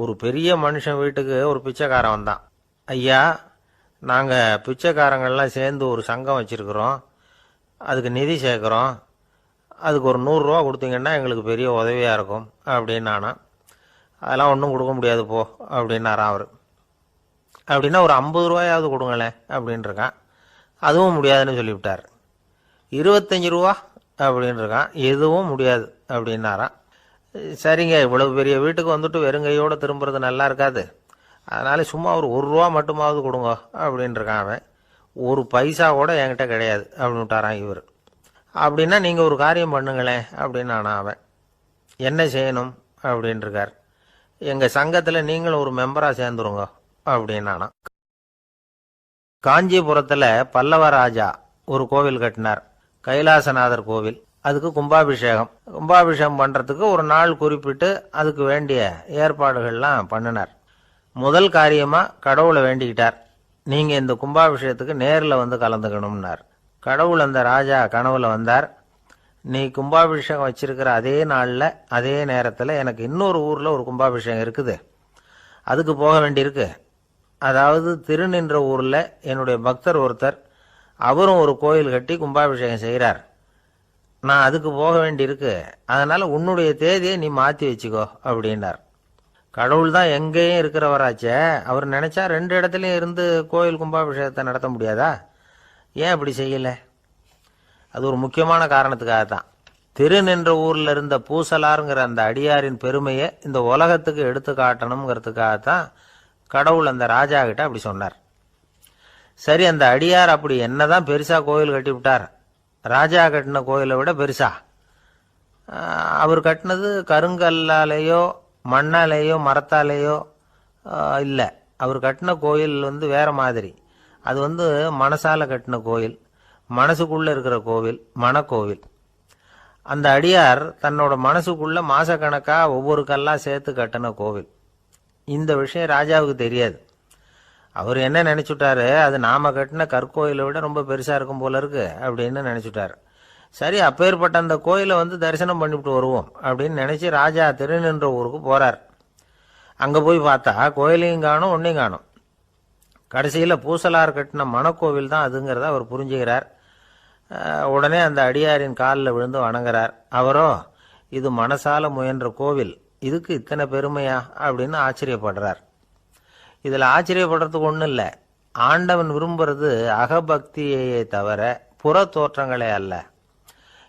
ஒரு பெரிய மனுஷன் வீட்டுக்கு ஒரு பிச்சைக்காரன் வந்தான். ஐயா, நாங்கள் பிச்சைக்காரங்கள்லாம் சேர்ந்து ஒரு சங்கம் வச்சுருக்குறோம், அதுக்கு நிதி சேர்க்குறோம், அதுக்கு ஒரு 100 ரூபா கொடுத்தீங்கன்னா எங்களுக்கு பெரிய உதவியாக இருக்கும் அப்படின்னானா. அதெல்லாம் ஒன்றும் கொடுக்க முடியாது போ அப்படின்னாரான் அவர். அப்படின்னா ஒரு 50 ரூபாயாவது கொடுங்களேன் அப்படின்ட்டுருக்கான். அதுவும் முடியாதுன்னு சொல்லிவிட்டார். 25 ரூபா அப்படின்ட்டுருக்கான். எதுவும் முடியாது அப்படின்னாரான். சரிங்க, இவ்வளவு பெரிய வீட்டுக்கு வந்துட்டு வெறுங்கையோடு திரும்புறது நல்லா இருக்காது, அதனால சும்மா ஒரு 1 ரூபா மட்டுமாவது கொடுங்க அப்படின்ட்டுருக்கான் அவன். ஒரு பைசா கூட என்கிட்ட கிடையாது அப்படின்ட்டாரான் இவர். அப்படின்னா நீங்கள் ஒரு காரியம் பண்ணுங்களேன் அப்படின்னானா அவன். என்ன செய்யணும் அப்படின்ட்டுருக்கார். எங்கள் சங்கத்தில் நீங்களும் ஒரு மெம்பராக சேர்ந்துருங்க அப்படின்னானா. காஞ்சிபுரத்தில் பல்லவ ராஜா ஒரு கோவில் கட்டினார், கைலாசநாதர் கோவில். அதுக்கு கும்பாபிஷேகம் பண்ணுறதுக்கு ஒரு நாள் குறிப்பிட்டு அதுக்கு வேண்டிய ஏற்பாடுகள்லாம் பண்ணினார். முதல் காரியமாக கடவுளை வேண்டிக்கிட்டார், நீங்கள் இந்த கும்பாபிஷேகத்துக்கு நேரில் வந்து கலந்துக்கணும்னார். கடவுள் அந்த ராஜா கனவுல வந்தார். நீ கும்பாபிஷேகம் வச்சிருக்கிற அதே நாளில் அதே நேரத்தில் எனக்கு இன்னொரு ஊரில் ஒரு கும்பாபிஷேகம் இருக்குது, அதுக்கு போக வேண்டியிருக்கு. அதாவது திருநின்ற ஊரில் என்னுடைய பக்தர் ஒருத்தர், அவரும் ஒரு கோயில் கட்டி கும்பாபிஷேகம் செய்கிறார், நான் அதுக்கு போக வேண்டியிருக்கு, அதனால் உன்னுடைய தேதியை நீ மாற்றி வச்சுக்கோ அப்படின்னார். கடவுள் தான் எங்கேயும் இருக்கிறவராச்சே, அவர் நினைச்சா 2 இடத்துலையும் இருந்து கோயில் கும்பாபிஷேகத்தை நடத்த முடியாதா? ஏன் அப்படி செய்யலை? அது ஒரு முக்கியமான காரணத்துக்காகத்தான். திருநின்ற ஊரில் இருந்த பூசலாருங்கிற அந்த அடியாரின் பெருமையை இந்த உலகத்துக்கு எடுத்து காட்டணுங்கிறதுக்காகத்தான் கடவுள் அந்த ராஜா கிட்ட அப்படி சொன்னார். சரி, அந்த அடியார் அப்படி என்னதான் பெருசா கோயில் கட்டி விட்டார்? ராஜா கட்டின கோயிலை விட பெருசா? அவர் கட்டினது கருங்கல்லாலேயோ மண்ணாலேயோ மரத்தாலேயோ இல்லை. அவர் கட்டின கோயில் வேற மாதிரி. அது மனசால கட்டின கோயில், மனசுக்குள்ள இருக்கிற கோவில், மனக்கோவில். அந்த அடியார் தன்னோட மனசுக்குள்ள மாசக்கணக்கா ஒவ்வொரு கல்லா சேர்த்து கட்டின கோவில். இந்த விஷயம் ராஜாவுக்கு தெரியாது. அவர் என்ன நினைச்சுட்டாரு, அது நாம கட்டின கற்கோயிலை விட ரொம்ப பெருசா இருக்கும் போல இருக்கு அப்படின்னு நினைச்சுட்டாரு. சரி, அப்பேற்பட்ட அந்த கோயிலை தரிசனம் பண்ணிவிட்டு வருவோம் அப்படின்னு நினைச்சு ராஜா திருநின்ற ஊருக்கு போறார். அங்க போய் பார்த்தா கோயிலையும் காணும், ஒன்னையும் காணும். கடைசியில் பூசலார் கட்டின மனக்கோவில் தான் அதுங்கிறத அவர் புரிஞ்சுக்கிறார். உடனே அந்த அடியாரின் காலில் விழுந்து வணங்குறார். அவரோ, இது மனசால முயன்ற கோவில், இதுக்கு இத்தனை பெருமையா அப்படின்னு ஆச்சரியப்படுறார். இதில் ஆச்சரியப்படுறதுக்கு ஒன்றும் இல்லை. ஆண்டவன் விரும்புறது அகபக்தியையே தவிர புற தோற்றங்களே அல்ல.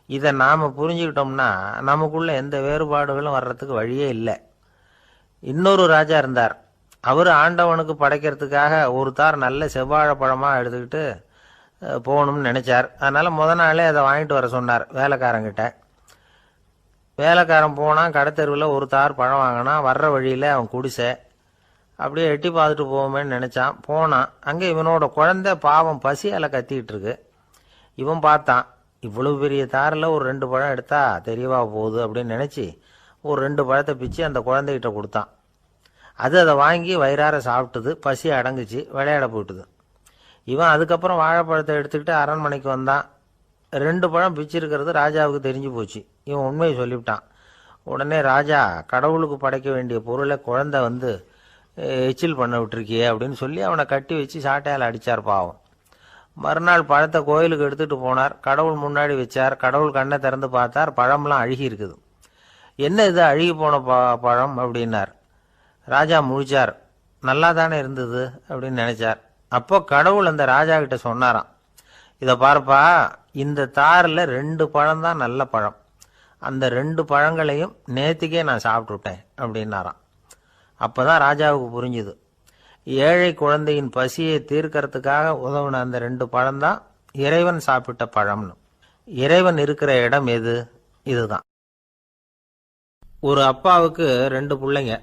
இதை நாம் புரிஞ்சுக்கிட்டோம்னா நமக்குள்ள எந்த வேறுபாடுகளும் வர்றதுக்கு வழியே இல்லை. இன்னொரு ராஜா இருந்தார். அவர் ஆண்டவனுக்கு படைக்கிறதுக்காக ஒரு தார் நல்ல செவ்வாழைப்பழமாக எடுத்துக்கிட்டு போகணும்னு நினைச்சார். அதனால நாளே அதை வாங்கிட்டு வர சொன்னார் வேலைக்காரங்கிட்ட. வேலைக்காரன் போனான், கடைத்தெருவில் ஒரு தார் பழம் வாங்கினான். வர்ற வழியில் அவன் குடிசை அப்படியே எட்டி பார்த்துட்டு போவோமேன்னு நினைச்சான். போனான். அங்கே இவனோட குழந்தை பாவம் பசியால் கத்திக்கிட்டு இருக்கு. இவன் பார்த்தான், இவ்வளவு பெரிய தாரில் ஒரு 2 பழம் எடுத்தா தெரியவா போகுது அப்படின்னு நினைச்சி ஒரு 2 பழத்தை பிச்சு அந்த குழந்தைகிட்ட கொடுத்தான். அது அதை வாங்கி வயிறார சாப்பிட்டுது, பசி அடங்குச்சு, விளையாட போயிட்டுது. இவன் அதுக்கப்புறம் வாழைப்பழத்தை எடுத்துக்கிட்டு அரண்மனைக்கு வந்தான். 2 பழம் பிச்சிருக்கிறது ராஜாவுக்கு தெரிஞ்சு போச்சு. இவன் உண்மையை சொல்லிவிட்டான். உடனே ராஜா, கடவுளுக்கு படைக்க வேண்டிய பொருளை குழந்தை எச்சில் பண்ண விட்டுருக்கியே அப்படின்னு சொல்லி அவனை கட்டி வச்சு சாட்டையால் அடித்தார் பாவம். மறுநாள் பழத்தை கோயிலுக்கு எடுத்துகிட்டு போனார். கடவுள் முன்னாடி வச்சார். கடவுள் கண்ணை திறந்து பார்த்தார், பழம்லாம் அழுகி இருக்குது. என்ன இது அழுகி போன பழம் அப்படின்னார். ராஜா முழிச்சார். நல்லா தானே இருந்தது அப்படின்னு நினைச்சார். அப்போ கடவுள் அந்த ராஜா கிட்ட சொன்னாராம், இதை பார்ப்பா, இந்த தாரில் 2 பழம் தான் நல்ல பழம், அந்த 2 பழங்களையும் நேத்திக்கே நான் சாப்பிட்டுட்டேன் அப்படின்னாராம். அப்பதான் ராஜாவுக்கு புரிஞ்சுது, ஏழை குழந்தையின் பசியை தீர்க்கறதுக்காக உதவுன அந்த 2 பழம் தான் இறைவன் சாப்பிட்ட பழம்னு. இறைவன் இருக்கிற இடம் எது? இதுதான். ஒரு அப்பாவுக்கு 2 பிள்ளைங்க.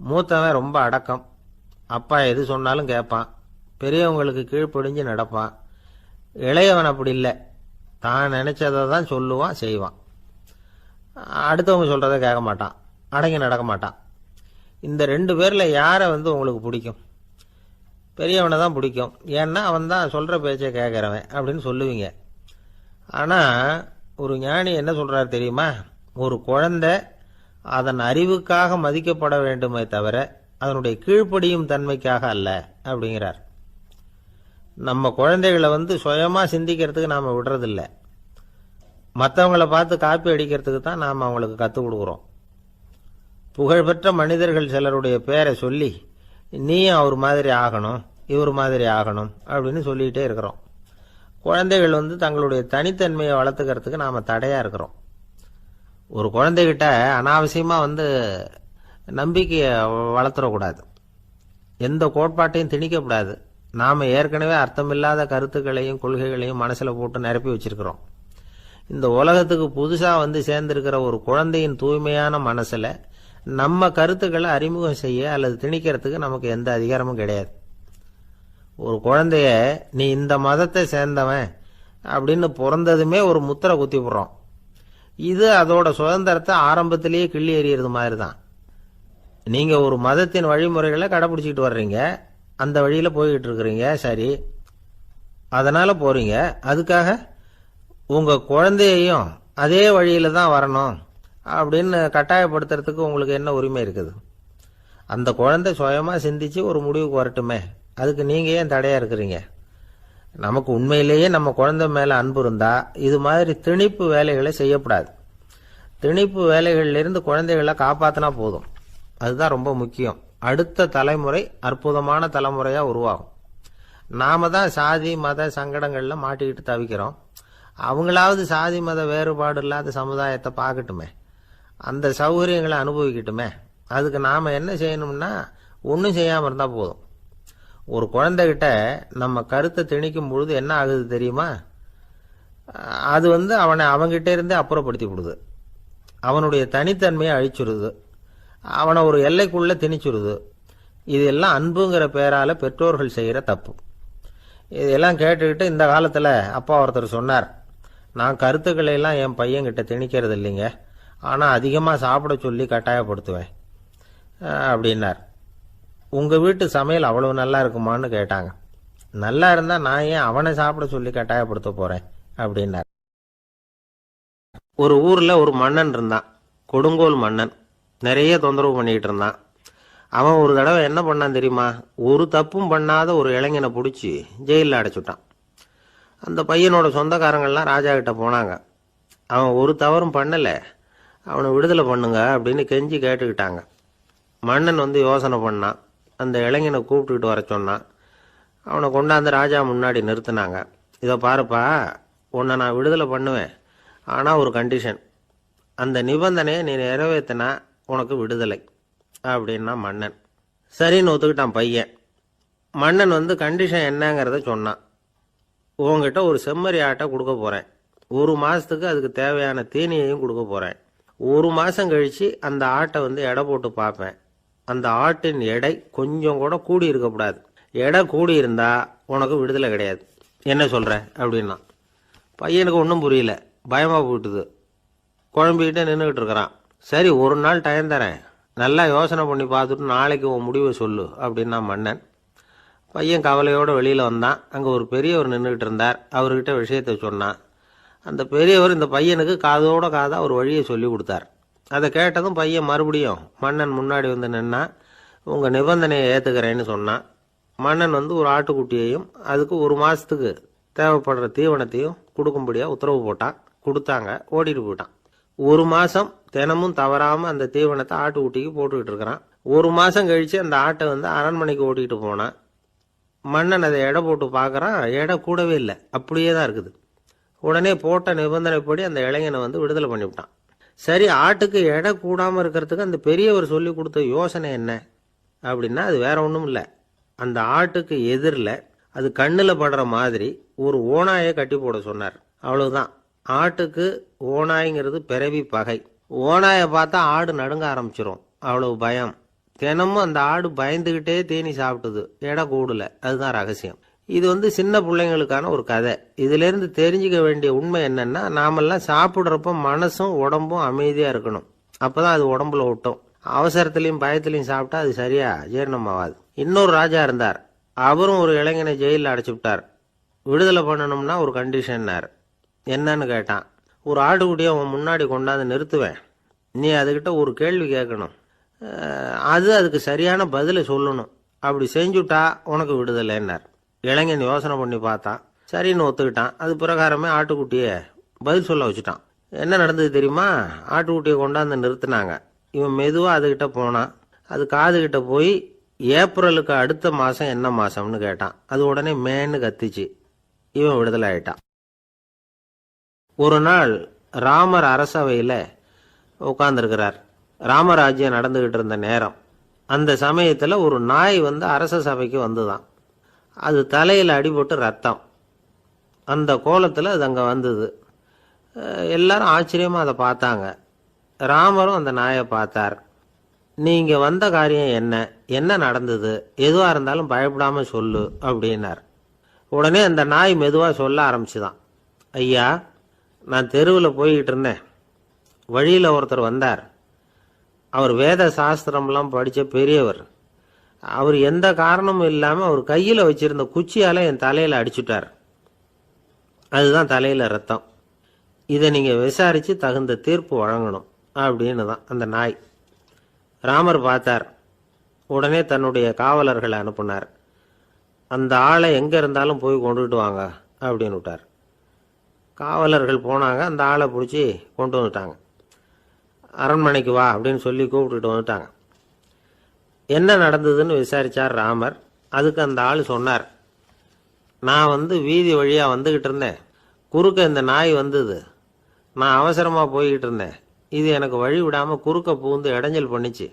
மூத்தவன் ரொம்ப அடக்கம், அப்பா எது சொன்னாலும் கேட்பான், பெரியவங்களுக்கு கீழ்ப்படிஞ்சு நடப்பான். இளையவன் அப்படி இல்லை, தான் நினைச்சதை தான் சொல்லுவான், செய்வான். அடுத்தவங்க சொல்றதை கேட்க மாட்டான், அடங்கி நடக்க மாட்டான். இந்த 2 பேர்ல யாரை உங்களுக்கு பிடிக்கும்? பெரியவனை தான் பிடிக்கும். ஏன்னா அவன் தான் சொல்ற பேச்சை கேட்கறவன் அப்படின்னு சொல்லுவீங்க. ஆனா ஒரு ஞானி என்ன சொல்றாரு தெரியுமா? ஒரு குழந்தை அதன் அறிவுக்காக மதிக்கப்பட வேண்டுமே தவிர அதனுடைய கீழ்ப்படியும் தன்மைக்காக அல்ல அப்படிங்கிறார். நம்ம குழந்தைகளை சுயமா சிந்திக்கிறதுக்கு நாம விடுறதில்ல, மற்றவங்களை பார்த்து காப்பி அடிக்கிறதுக்கு தான் நாம் அவங்களுக்கு கற்றுக் கொடுக்குறோம். புகழ்பெற்ற மனிதர்கள் சிலருடைய பேரை சொல்லி நீயும் அவர் மாதிரி ஆகணும், இவர் மாதிரி ஆகணும் அப்படின்னு சொல்லிகிட்டே இருக்கிறோம். குழந்தைகள் தங்களுடைய தனித்தன்மையை வளர்த்துக்கிறதுக்கு நாம் தடையாக இருக்கிறோம். ஒரு குழந்தைகிட்ட அனாவசியமாக நம்பிக்கையை வளர்த்துடக்கூடாது, எந்த கோட்பாட்டையும் திணிக்கக்கூடாது. நாம் ஏற்கனவே அர்த்தமில்லாத கருத்துக்களையும் கொள்கைகளையும் மனசில் போட்டு நிரப்பி வச்சிருக்கிறோம். இந்த உலகத்துக்கு புதுசாக சேர்ந்திருக்கிற ஒரு குழந்தையின் தூய்மையான மனசில் நம்ம கருத்துக்களை அறிமுகம் செய்ய அல்லது திணிக்கிறதுக்கு நமக்கு எந்த அதிகாரமும் கிடையாது. ஒரு குழந்தைய நீ இந்த மதத்தை சேர்ந்தவன் அப்படின்னு பிறந்ததுமே ஒரு முத்திரை குத்தி விடுறோம். இது அதோட சுதந்திரத்தை ஆரம்பத்திலேயே கிள்ளி எறியறது மாதிரி தான். நீங்க ஒரு மதத்தின் வழிமுறைகளை கடைபிடிச்சிட்டு வர்றீங்க, அந்த வழியில போய்கிட்டு இருக்கிறீங்க, சரி, அதனால போறீங்க. அதுக்காக உங்க குழந்தையையும் அதே வழியில தான் வரணும் அப்படின்னு கட்டாயப்படுத்துறதுக்கு உங்களுக்கு என்ன உரிமை இருக்குது? அந்த குழந்தை சுயமா சிந்திச்சு ஒரு முடிவுக்கு வரட்டுமே, அதுக்கு நீங்க ஏன் தடையா இருக்கிறீங்க? நமக்கு உண்மையிலேயே நம்ம குழந்தை மேல அன்பு இருந்தா இது மாதிரி திணிப்பு வேலைகளை செய்யக்கூடாது. திணிப்பு வேலைகளிலிருந்து குழந்தைகளை காப்பாத்தினா போதும், அதுதான் ரொம்ப முக்கியம். அடுத்த தலைமுறை அற்புதமான தலைமுறையா உருவாகும். நாம தான் சாதி மத சங்கடங்கள்ல மாட்டிக்கிட்டு தவிக்கிறோம். அவங்களாவது சாதி மத வேறுபாடு இல்லாத சமுதாயத்தை பார்க்கட்டுமே, அந்த சௌகரியங்களை அனுபவிக்கட்டுமே. அதுக்கு நாம என்ன செய்யணும்னா ஒன்றும் செய்யாம இருந்தா போதும். ஒரு குழந்தைகிட்ட நம்ம கருத்தை திணிக்கும் பொழுது என்ன ஆகுது தெரியுமா? அது அவனை அவங்கிட்ட இருந்தே அப்புறப்படுத்தி விடுது, அவனுடைய தனித்தன்மையை அழிச்சுடுது, அவனை ஒரு எல்லைக்குள்ள திணிச்சுடுது. இதெல்லாம் அன்புங்கிற பேரால பெற்றோர்கள் செய்கிற தப்பு. இதெல்லாம் கேட்டுக்கிட்டு இந்த காலத்தில் அப்பா ஒருத்தர் சொன்னார், நான் கருத்துக்களை எல்லாம் என் பையன்கிட்ட திணிக்கிறது இல்லைங்க, ஆனால் அதிகமாக சாப்பிட சொல்லி கட்டாயப்படுத்துவேன் அப்படின்னார். உங்கள் வீட்டு சமையல் அவ்வளவு நல்லா இருக்குமான்னு கேட்டாங்க. நல்லா இருந்தால் நான் ஏன் அவனை சாப்பிட சொல்லி கட்டாயப்படுத்த போகிறேன் அப்படின்னார். ஒரு ஊரில் ஒரு மன்னன் இருந்தான், கொடுங்கோல் மன்னன். நிறைய தொந்தரவு பண்ணிக்கிட்டு இருந்தான். அவன் ஒரு தடவை என்ன பண்ணான் தெரியுமா? ஒரு தப்பும் பண்ணாத ஒரு இளைஞனை பிடிச்சி ஜெயிலில் அடைச்சுட்டான். அந்த பையனோட சொந்தக்காரங்கள்லாம் ராஜா கிட்ட போனாங்க. அவன் ஒரு தவறும் பண்ணலை, அவனை விடுதலை பண்ணுங்க அப்படின்னு கெஞ்சி கேட்டுக்கிட்டாங்க. மன்னன் யோசனை பண்ணான், அந்த இளைஞனை கூப்பிட்டுக்கிட்டு வர சொன்னான். அவனை கொண்டாந்து ராஜா முன்னாடி நிறுத்தினாங்க. இதை பாருப்பா, உன்னை நான் விடுதலை பண்ணுவேன், ஆனால் ஒரு கண்டிஷன், அந்த நிபந்தனையை நீ நிறைவேற்றினா உனக்கு விடுதலை அப்படின்னா மன்னன். சரின்னு ஒத்துக்கிட்டான் பையன். மன்னன் கண்டிஷன் என்னங்கிறத சொன்னான். உங்ககிட்ட ஒரு செம்மறி ஆட்டை கொடுக்க போகிறேன், 1 மாதத்துக்கு அதுக்கு தேவையான தீனியையும் கொடுக்க போகிறேன். 1 மாதம் கழித்து அந்த ஆட்டை எடை போட்டு பார்ப்பேன். அந்த ஆட்டின் எடை கொஞ்சம் கூட கூடி இருக்கக்கூடாது. எடை கூடி இருந்தா உனக்கு விடுதலை கிடையாது. என்ன சொல்ற அப்படின்னா பையனுக்கு ஒன்றும் புரியல, பயமா போயிட்டுது. குழம்பிக்கிட்டே நின்றுக்கிட்டு இருக்கிறான். சரி, ஒரு நாள் டைம் தரேன், நல்லா யோசனை பண்ணி பார்த்துட்டு நாளைக்கு உன் முடிவை சொல்லு அப்படின்னா மன்னன். பையன் கவலையோடு வெளியில் வந்தான். அங்கே ஒரு பெரியவர் நின்றுக்கிட்டு இருந்தார். அவர்கிட்ட விஷயத்தை சொன்னான். அந்த பெரியவர் இந்த பையனுக்கு காதோட காதாக ஒரு வழியை சொல்லி கொடுத்தார். அதை கேட்டதும் பையன் மறுபடியும் மன்னன் முன்னாடி நின்னா, உங்கள் நிபந்தனையை ஏற்றுக்கிறேன்னு சொன்னான். மன்னன் ஒரு ஆட்டுக்குட்டியையும் அதுக்கு 1 மாதத்துக்கு தேவைப்படுற தீவனத்தையும் கொடுக்கும்படியாக உத்தரவு போட்டான். கொடுத்தாங்க, ஓடிட்டு போயிட்டான். 1 மாதம் தினமும் தவறாமல் அந்த தீவனத்தை ஆட்டுக்குட்டிக்கு போட்டுக்கிட்டு இருக்கிறான். 1 மாதம் கழித்து அந்த ஆட்டை அரண்மனைக்கு ஓட்டிகிட்டு போனான். மன்னன் அதை எடை போட்டு பார்க்குறான், எடை கூடவே இல்லை, அப்படியே தான் இருக்குது. உடனே போட்ட நிபந்தனைப்படி அந்த இளைஞனை விடுதலை பண்ணிவிட்டான். சரி, ஆட்டுக்கு எடை கூடாமல் இருக்கிறதுக்கு அந்த பெரியவர் சொல்லி கொடுத்த யோசனை என்ன அப்படின்னா, அது வேற ஒன்றும் இல்லை. அந்த ஆட்டுக்கு எதிரில் அது கண்ணில் படுற மாதிரி ஒரு ஓநாயை கட்டி போட சொன்னார். அவ்வளவுதான். ஆட்டுக்கு ஓநாய்ங்கிறது பிறவி பகை. ஓநாயை பார்த்தா ஆடு நடுங்க ஆரம்பிச்சிரும், அவ்வளவு பயம். தினமும் அந்த ஆடு பயந்துகிட்டே தேனி சாப்பிட்டுது, எடை கூடல. அதுதான் ரகசியம். இது சின்ன பிள்ளைங்களுக்கான ஒரு கதை. இதுல இருந்து தெரிஞ்சுக்க வேண்டிய உண்மை என்னன்னா, நாமெல்லாம் சாப்பிடுறப்ப மனசும் உடம்பும் அமைதியா இருக்கணும். அப்பதான் அது உடம்புல ஒட்டும். அவசரத்திலையும் பயத்திலையும் சாப்பிட்டா அது சரியா ஜீரணம் ஆகாது. இன்னொரு ராஜா இருந்தார். அவரும் ஒரு இளைஞனை ஜெயிலில் அடைச்சு விட்டார். விடுதலை பண்ணணும்னா ஒரு கண்டிஷன்னார். என்னன்னு கேட்டான். ஒரு ஆட்டுக்குட்டியை அவன் முன்னாடி கொண்டாந்து நிறுத்துவேன், நீ அதுகிட்ட ஒரு கேள்வி கேட்கணும், அதுக்கு சரியான பதிலை சொல்லணும். அப்படி செஞ்சுட்டா உனக்கு விடுதலைன்னார். இளைஞன் யோசனை பண்ணி பார்த்தான், சரின்னு ஒத்துக்கிட்டான். அது பிரகாரமே ஆட்டுக்குட்டியை பதில் சொல்ல வச்சுட்டான். என்ன நடந்தது தெரியுமா? ஆட்டுக்குட்டியை கொண்டாந்து நிறுத்தினாங்க. இவன் மெதுவாக அதுகிட்ட போனான். அது காதுகிட்ட போய் ஏப்ரலுக்கு அடுத்த மாதம் என்ன மாதம்னு கேட்டான். அது உடனே மேன்னு கத்திச்சு. இவன் விடுதலை ஆயிட்டான். ஒரு நாள் ராமர் அரசவையில் உட்கார்ந்துருக்கிறார். ராமராஜ்யம் நடந்துகிட்டு இருந்த நேரம். அந்த சமயத்தில் ஒரு நாய் அரச சபைக்கு வந்துதான். அது தலையில் அடிபட்டு ரத்தம். அந்த கோலத்தில் அது அங்கே வந்தது. எல்லாரும் ஆச்சரியமாக அதை பார்த்தாங்க. ராமரும் அந்த நாயை பார்த்தார். நீங்கள் வந்த காரியம் என்ன, என்ன நடந்தது, எதுவாக இருந்தாலும் பயப்படாமல் சொல்லு அப்படின்னார். உடனே அந்த நாய் மெதுவாக சொல்ல ஆரம்பிச்சுதான். ஐயா, நான் தெருவில் போய்கிட்டு இருந்தேன். வழியில் ஒருத்தர் வந்தார். அவர் வேத சாஸ்திரம்லாம் படித்த பெரியவர். அவர் எந்த காரணமும் இல்லாமல் அவர் கையில் வச்சிருந்த குச்சியால் என் தலையில் அடிச்சுட்டார். அதுதான் தலையில் ரத்தம். இதை நீங்கள் விசாரித்து தகுந்த தீர்ப்பு வழங்கணும் அப்படின்னு தான் அந்த நாய். ராமர் பார்த்தார். உடனே தன்னுடைய காவலர்களை அனுப்புனார். அந்த ஆளை எங்கே இருந்தாலும் போய் கொண்டுகிட்டு வாங்க அப்படின்னு விட்டார். காவலர்கள் போனாங்க. அந்த ஆளை பிடிச்சி கொண்டு வந்துட்டாங்க. அரண்மனைக்கு வா அப்படின்னு சொல்லி கூப்பிட்டுட்டு வந்துட்டாங்க. என்ன நடந்ததுன்னு விசாரித்தார் ராமர். அதுக்கு அந்த ஆள் சொன்னார், நான் வீதி வழியாக வந்துக்கிட்டு இருந்தேன். குறுக்க இந்த நாய் வந்தது. நான் அவசரமாக போய்கிட்டு இருந்தேன். இது எனக்கு வழி விடாமல் குறுக்க பூந்து இடைஞ்சல் பண்ணிச்சு.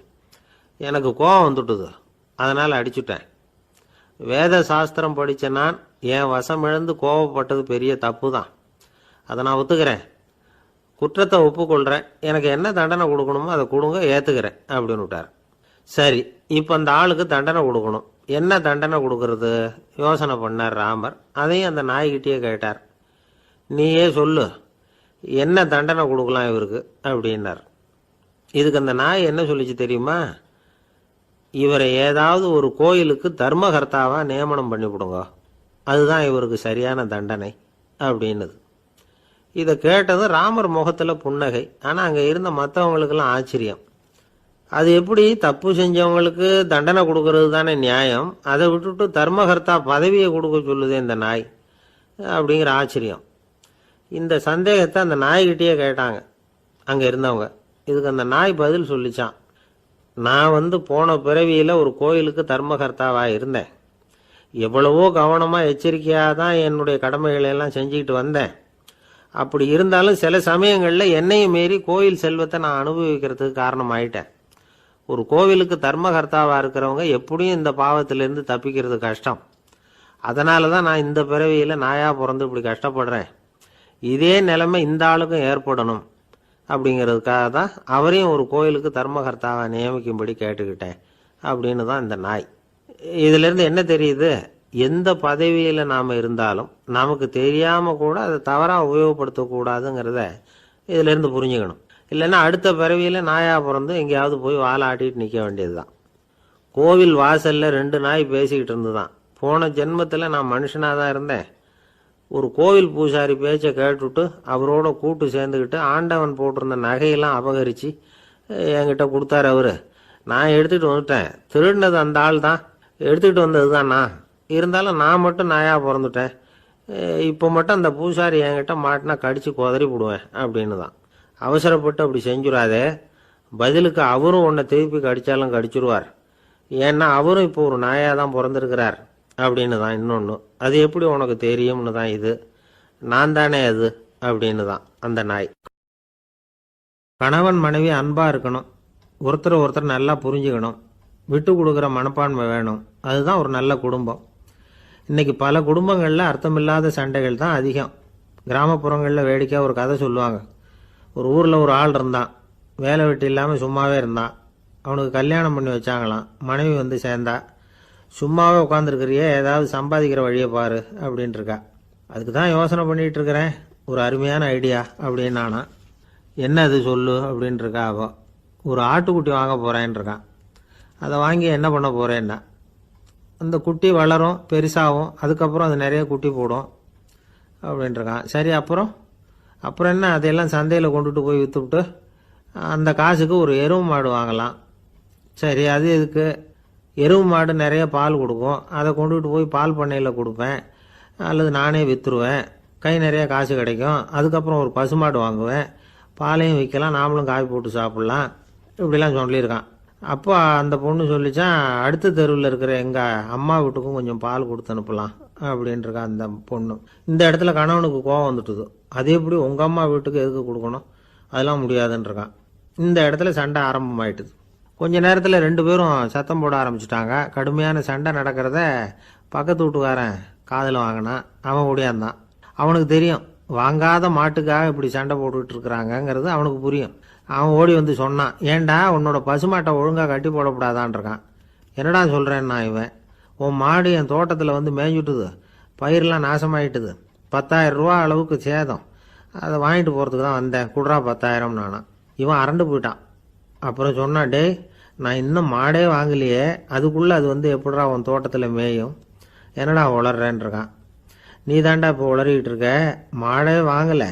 எனக்கு கோபம் வந்துட்டுது. அதனால் அடிச்சுட்டேன். வேத சாஸ்திரம் படித்த நான் என் வசம் இழந்து கோபப்பட்டது பெரிய தப்பு தான். அதை நான் ஒத்துக்கிறேன். குற்றத்தை ஒப்புக்கொள்கிறேன். எனக்கு என்ன தண்டனை கொடுக்கணுமோ அதை கொடுங்க, ஏற்றுக்கிறேன் அப்படின்னு விட்டார். சரி, இப்போ அந்த ஆளுக்கு தண்டனை கொடுக்கணும். என்ன தண்டனை கொடுக்கறது யோசனை பண்ணார் ராமர். அதையும் அந்த நாய்கிட்டே கேட்டார். நீயே சொல்லு, என்ன தண்டனை கொடுக்கலாம் இவருக்கு அப்படின்னார். இதுக்கு அந்த நாய் என்ன சொல்லிச்சு தெரியுமா? இவரை ஏதாவது ஒரு கோயிலுக்கு தர்மகர்த்தாவாக நியமனம் பண்ணிவிடுங்க, அதுதான் இவருக்கு சரியான தண்டனை அப்படின்னுது. இதை கேட்டதும் ராமர் முகத்தில் புன்னகை. ஆனால் அங்கே இருந்த மற்றவங்களுக்கெல்லாம் ஆச்சரியம். அது எப்படி தப்பு செஞ்சவங்களுக்கு தண்டனை கொடுக்கறது தானே நியாயம், அதை விட்டுட்டு தர்மகர்த்தா பதவியை கொடுக்க சொல்லுதே இந்த நாய் அப்படிங்கிற ஆச்சரியம். இந்த சந்தேகத்தை அந்த நாய்கிட்டே கேட்டாங்க அங்கே இருந்தவங்க. இதுக்கு அந்த நாய் பதில் சொல்லிச்சான். நான் போன பிறவியில் ஒரு கோயிலுக்கு தர்மகர்த்தாவாக இருந்தேன். எவ்வளவோ கவனமாக எச்சரிக்கையாக தான் என்னுடைய கடமைகளை எல்லாம் செஞ்சுக்கிட்டு வந்தேன். அப்படி இருந்தாலும் சில சமயங்களில் என்னையும் மீறி கோயில் செல்வத்தை நான் அனுபவிக்கிறதுக்கு காரணமாயிட்டேன். ஒரு கோவிலுக்கு தர்மகர்த்தாவாக இருக்கிறவங்க எப்படியும் இந்த பாவத்திலேருந்து தப்பிக்கிறது கஷ்டம். அதனால தான் நான் இந்த பிறவியில் நாயாக பிறந்து இப்படி கஷ்டப்படுறேன். இதே நிலைமை இந்த ஆளுக்கும் ஏற்படணும் அப்படிங்கிறதுக்காக தான் அவரையும் ஒரு கோயிலுக்கு தர்மகர்த்தாவை நியமிக்கும்படி கேட்டுக்கிட்டேன் அப்படின்னு தான் இந்த நாய். இதிலேருந்து என்ன தெரியுது? எந்த பதவியில் நாம் இருந்தாலும் நமக்கு தெரியாமல் கூட அதை தவறாக உபயோகப்படுத்தக்கூடாதுங்கிறத இதிலேருந்து புரிஞ்சுக்கணும். இல்லைன்னா அடுத்த பிறவியில் நாயாக பிறந்து எங்கேயாவது போய் வாழை ஆட்டிட்டு நிற்க வேண்டியது தான். கோவில் வாசலில் 2 நாய் பேசிக்கிட்டு இருந்துதான். போன ஜென்மத்தில் நான் மனுஷனாக தான் இருந்தேன். ஒரு கோவில் பூசாரி பேச்சை கேட்டுவிட்டு அவரோட கூட்டு சேர்ந்துக்கிட்டு ஆண்டவன் போட்டிருந்த நகையெல்லாம் அபகரித்து என்கிட்ட கொடுத்தாரு அவர். நான் எடுத்துகிட்டு வந்துட்டேன். திருடினது அந்த ஆள் தான், எடுத்துக்கிட்டு வந்தது தான் நான். இருந்தாலும் நான் மட்டும் நாயாக பிறந்துட்டேன். இப்போ மட்டும் அந்த பூசாரி என்கிட்ட மாட்டினா கடித்து குதறி விடுவேன் அப்படின்னு தான். அவசரப்பட்டு அப்படி செஞ்சுடாதே. பதிலுக்கு அவரும் உன்னை திருப்பி கடித்தாலும் கடிச்சிருவார். ஏன்னா அவரும் இப்போ ஒரு நாயாக தான் பிறந்திருக்கிறார் அப்படின்னு தான் இன்னொன்று. அது எப்படி உனக்கு தெரியும்னு தான் இது. நான் தானே அது அப்படின்னு தான் அந்த நாய். கணவன் மனைவி அன்பாக இருக்கணும். ஒருத்தர் நல்லா புரிஞ்சுக்கணும். விட்டு கொடுக்குற மனப்பான்மை வேணும். அதுதான் ஒரு நல்ல குடும்பம். இன்னைக்கு பல குடும்பங்களில் அர்த்தமில்லாத சண்டைகள் தான் அதிகம். கிராமப்புறங்களில் வேடிக்கையாக ஒரு கதை சொல்லுவாங்க. ஒரு ஊரில் ஒரு ஆள் இருந்தான். வேலை வெட்டி இல்லாமல் சும்மாவே இருந்தான். அவனுக்கு கல்யாணம் பண்ணி வச்சாங்களாம். மனைவி சேர்ந்தா. சும்மாவே உட்காந்துருக்கிறியே, ஏதாவது சம்பாதிக்கிற வழியை பாரு அப்படின்ட்டுருக்கா. அதுக்கு தான் யோசனை பண்ணிகிட்டு இருக்கிறேன். ஒரு அருமையான ஐடியா அப்படின்னு நானா. என்ன அது சொல்லு அப்படின்ட்டுருக்கா. அவள் ஒரு ஆட்டுக்குட்டி வாங்க போகிறேன்ருக்கான். அதை வாங்கி என்ன பண்ண போகிறேன்னா, அந்த குட்டி வளரும், பெருசாகும், அதுக்கப்புறம் அது நிறைய குட்டி போடும் அப்படின்ட்டுருக்கான். சரி, அப்புறம் என்ன, அதையெல்லாம் சந்தையில் கொண்டுட்டு போய் விற்றுவிட்டு அந்த காசுக்கு ஒரு எருவு மாடு வாங்கலாம். சரி, அது எதுக்கு? எருவு மாடு நிறைய பால் கொடுக்கும், அதை கொண்டுகிட்டு போய் பால் பண்ணையில் கொடுப்பேன், அல்லது நானே விற்றுருவேன், கை நிறைய காசு கிடைக்கும். அதுக்கப்புறம் ஒரு பசுமாடு வாங்குவேன், பாலையும் விற்கலாம், நாமளும் காய் போட்டு சாப்பிட்லாம், இப்படிலாம் சொல்லியிருக்கான். அப்போ அந்த பொண்ணு சொல்லிச்சான், அடுத்த தெருவில் இருக்கிற எங்கள் அம்மா வீட்டுக்கும் கொஞ்சம் பால் கொடுத்து அனுப்பலாம் அப்படின்ட்டுருக்கான் அந்த பொண்ணு. இந்த இடத்துல கணவனுக்கு கோவம் வந்துட்டுது. அது எப்படி உங்கள் அம்மா வீட்டுக்கு எதுக்கு கொடுக்கணும், அதெல்லாம் முடியாதுன்றிருக்கான். இந்த இடத்துல சண்டை ஆரம்பமாயிட்டுது. கொஞ்ச நேரத்தில் 2 பேரும் சத்தம் போட ஆரம்பிச்சிட்டாங்க. கடுமையான சண்டை நடக்கிறத பக்கத்து வீட்டுக்காரன் காதில் வாங்கினான். அவன் ஓடியாந்தான். அவனுக்கு தெரியும், வாங்காத மாட்டுக்காக இப்படி சண்டை போட்டுக்கிட்டு இருக்கிறாங்கங்கிறது அவனுக்கு புரியும். அவன் ஓடி வந்து சொன்னான், ஏண்டா உன்னோட பசுமாட்டை ஒழுங்காக கட்டி போடக்கூடாதான்ருக்கான். என்னடா சொல்கிறேன்னா இவன், உன் மாடு என் தோட்டத்தில் வந்து மேய்ஞ்சுட்டுது, பயிரெலாம் நாசமாயிட்டுது, 10,000 ரூபா அளவுக்கு சேதம், அதை வாங்கிட்டு போகிறதுக்கு தான் வந்தேன், குடுறா 10,000 நானா. இவன் அரண்டு போயிட்டான். அப்புறம் சொன்னான், டேய் நான் இன்னும் மாடே வாங்கலையே, அதுக்குள்ளே அது வந்து எப்படிடா உன் தோட்டத்தில் மேயும், என்னடா உளர்றேன்ருக்கான். நீ தாண்டா இப்போ உளறிக்கிட்டு இருக்க, மாடே வாங்கலை,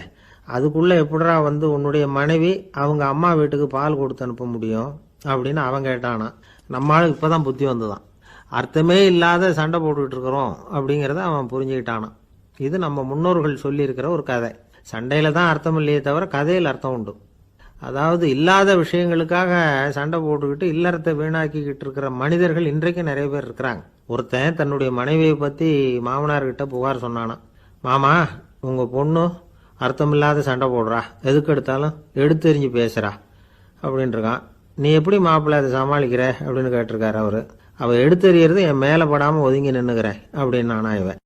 அதுக்குள்ளே எப்படிடா வந்து உன்னுடைய மனைவி அவங்க அம்மா வீட்டுக்கு பால் கொடுத்து அனுப்ப முடியும் அப்படின்னு அவன் கேட்டானா. நம்மளுக்கு இப்போ தான் புத்தி வந்துதான். அர்த்தமே இல்லாத சண்டை போட்டுக்கிட்டு இருக்கிறோம் அப்படிங்கிறத அவன் புரிஞ்சுக்கிட்டானான். இது நம்ம முன்னோர்கள் சொல்லியிருக்கிற ஒரு கதை. சண்டையில் தான் அர்த்தம் இல்லையே தவிர கதையில் அர்த்தம் உண்டு. அதாவது இல்லாத விஷயங்களுக்காக சண்டை போட்டுக்கிட்டு இல்லறத்தை வீணாக்கிக்கிட்டு இருக்கிற மனிதர்கள் இன்றைக்கு நிறைய பேர் இருக்கிறாங்க. ஒருத்தன் தன்னுடைய மனைவியை பற்றி மாமனார்கிட்ட புகார் சொன்னானா, மாமா உங்கள் பொண்ணு அர்த்தமில்லாத சண்டை போடுறா, எதுக்கு எடுத்தாலும் எடுத்தெறிஞ்சு பேசுகிறா அப்படின்ட்டுருக்கான். நீ எப்படி மாப்பிள்ளை அதை சமாளிக்கிற அப்படின்னு கேட்டிருக்காரு அவர். அவள் எடுத்தெறியறது என் மேலே படாமல் ஒதுங்கி நின்றுக்கிறேன் அப்படின்னு நானா இவன்.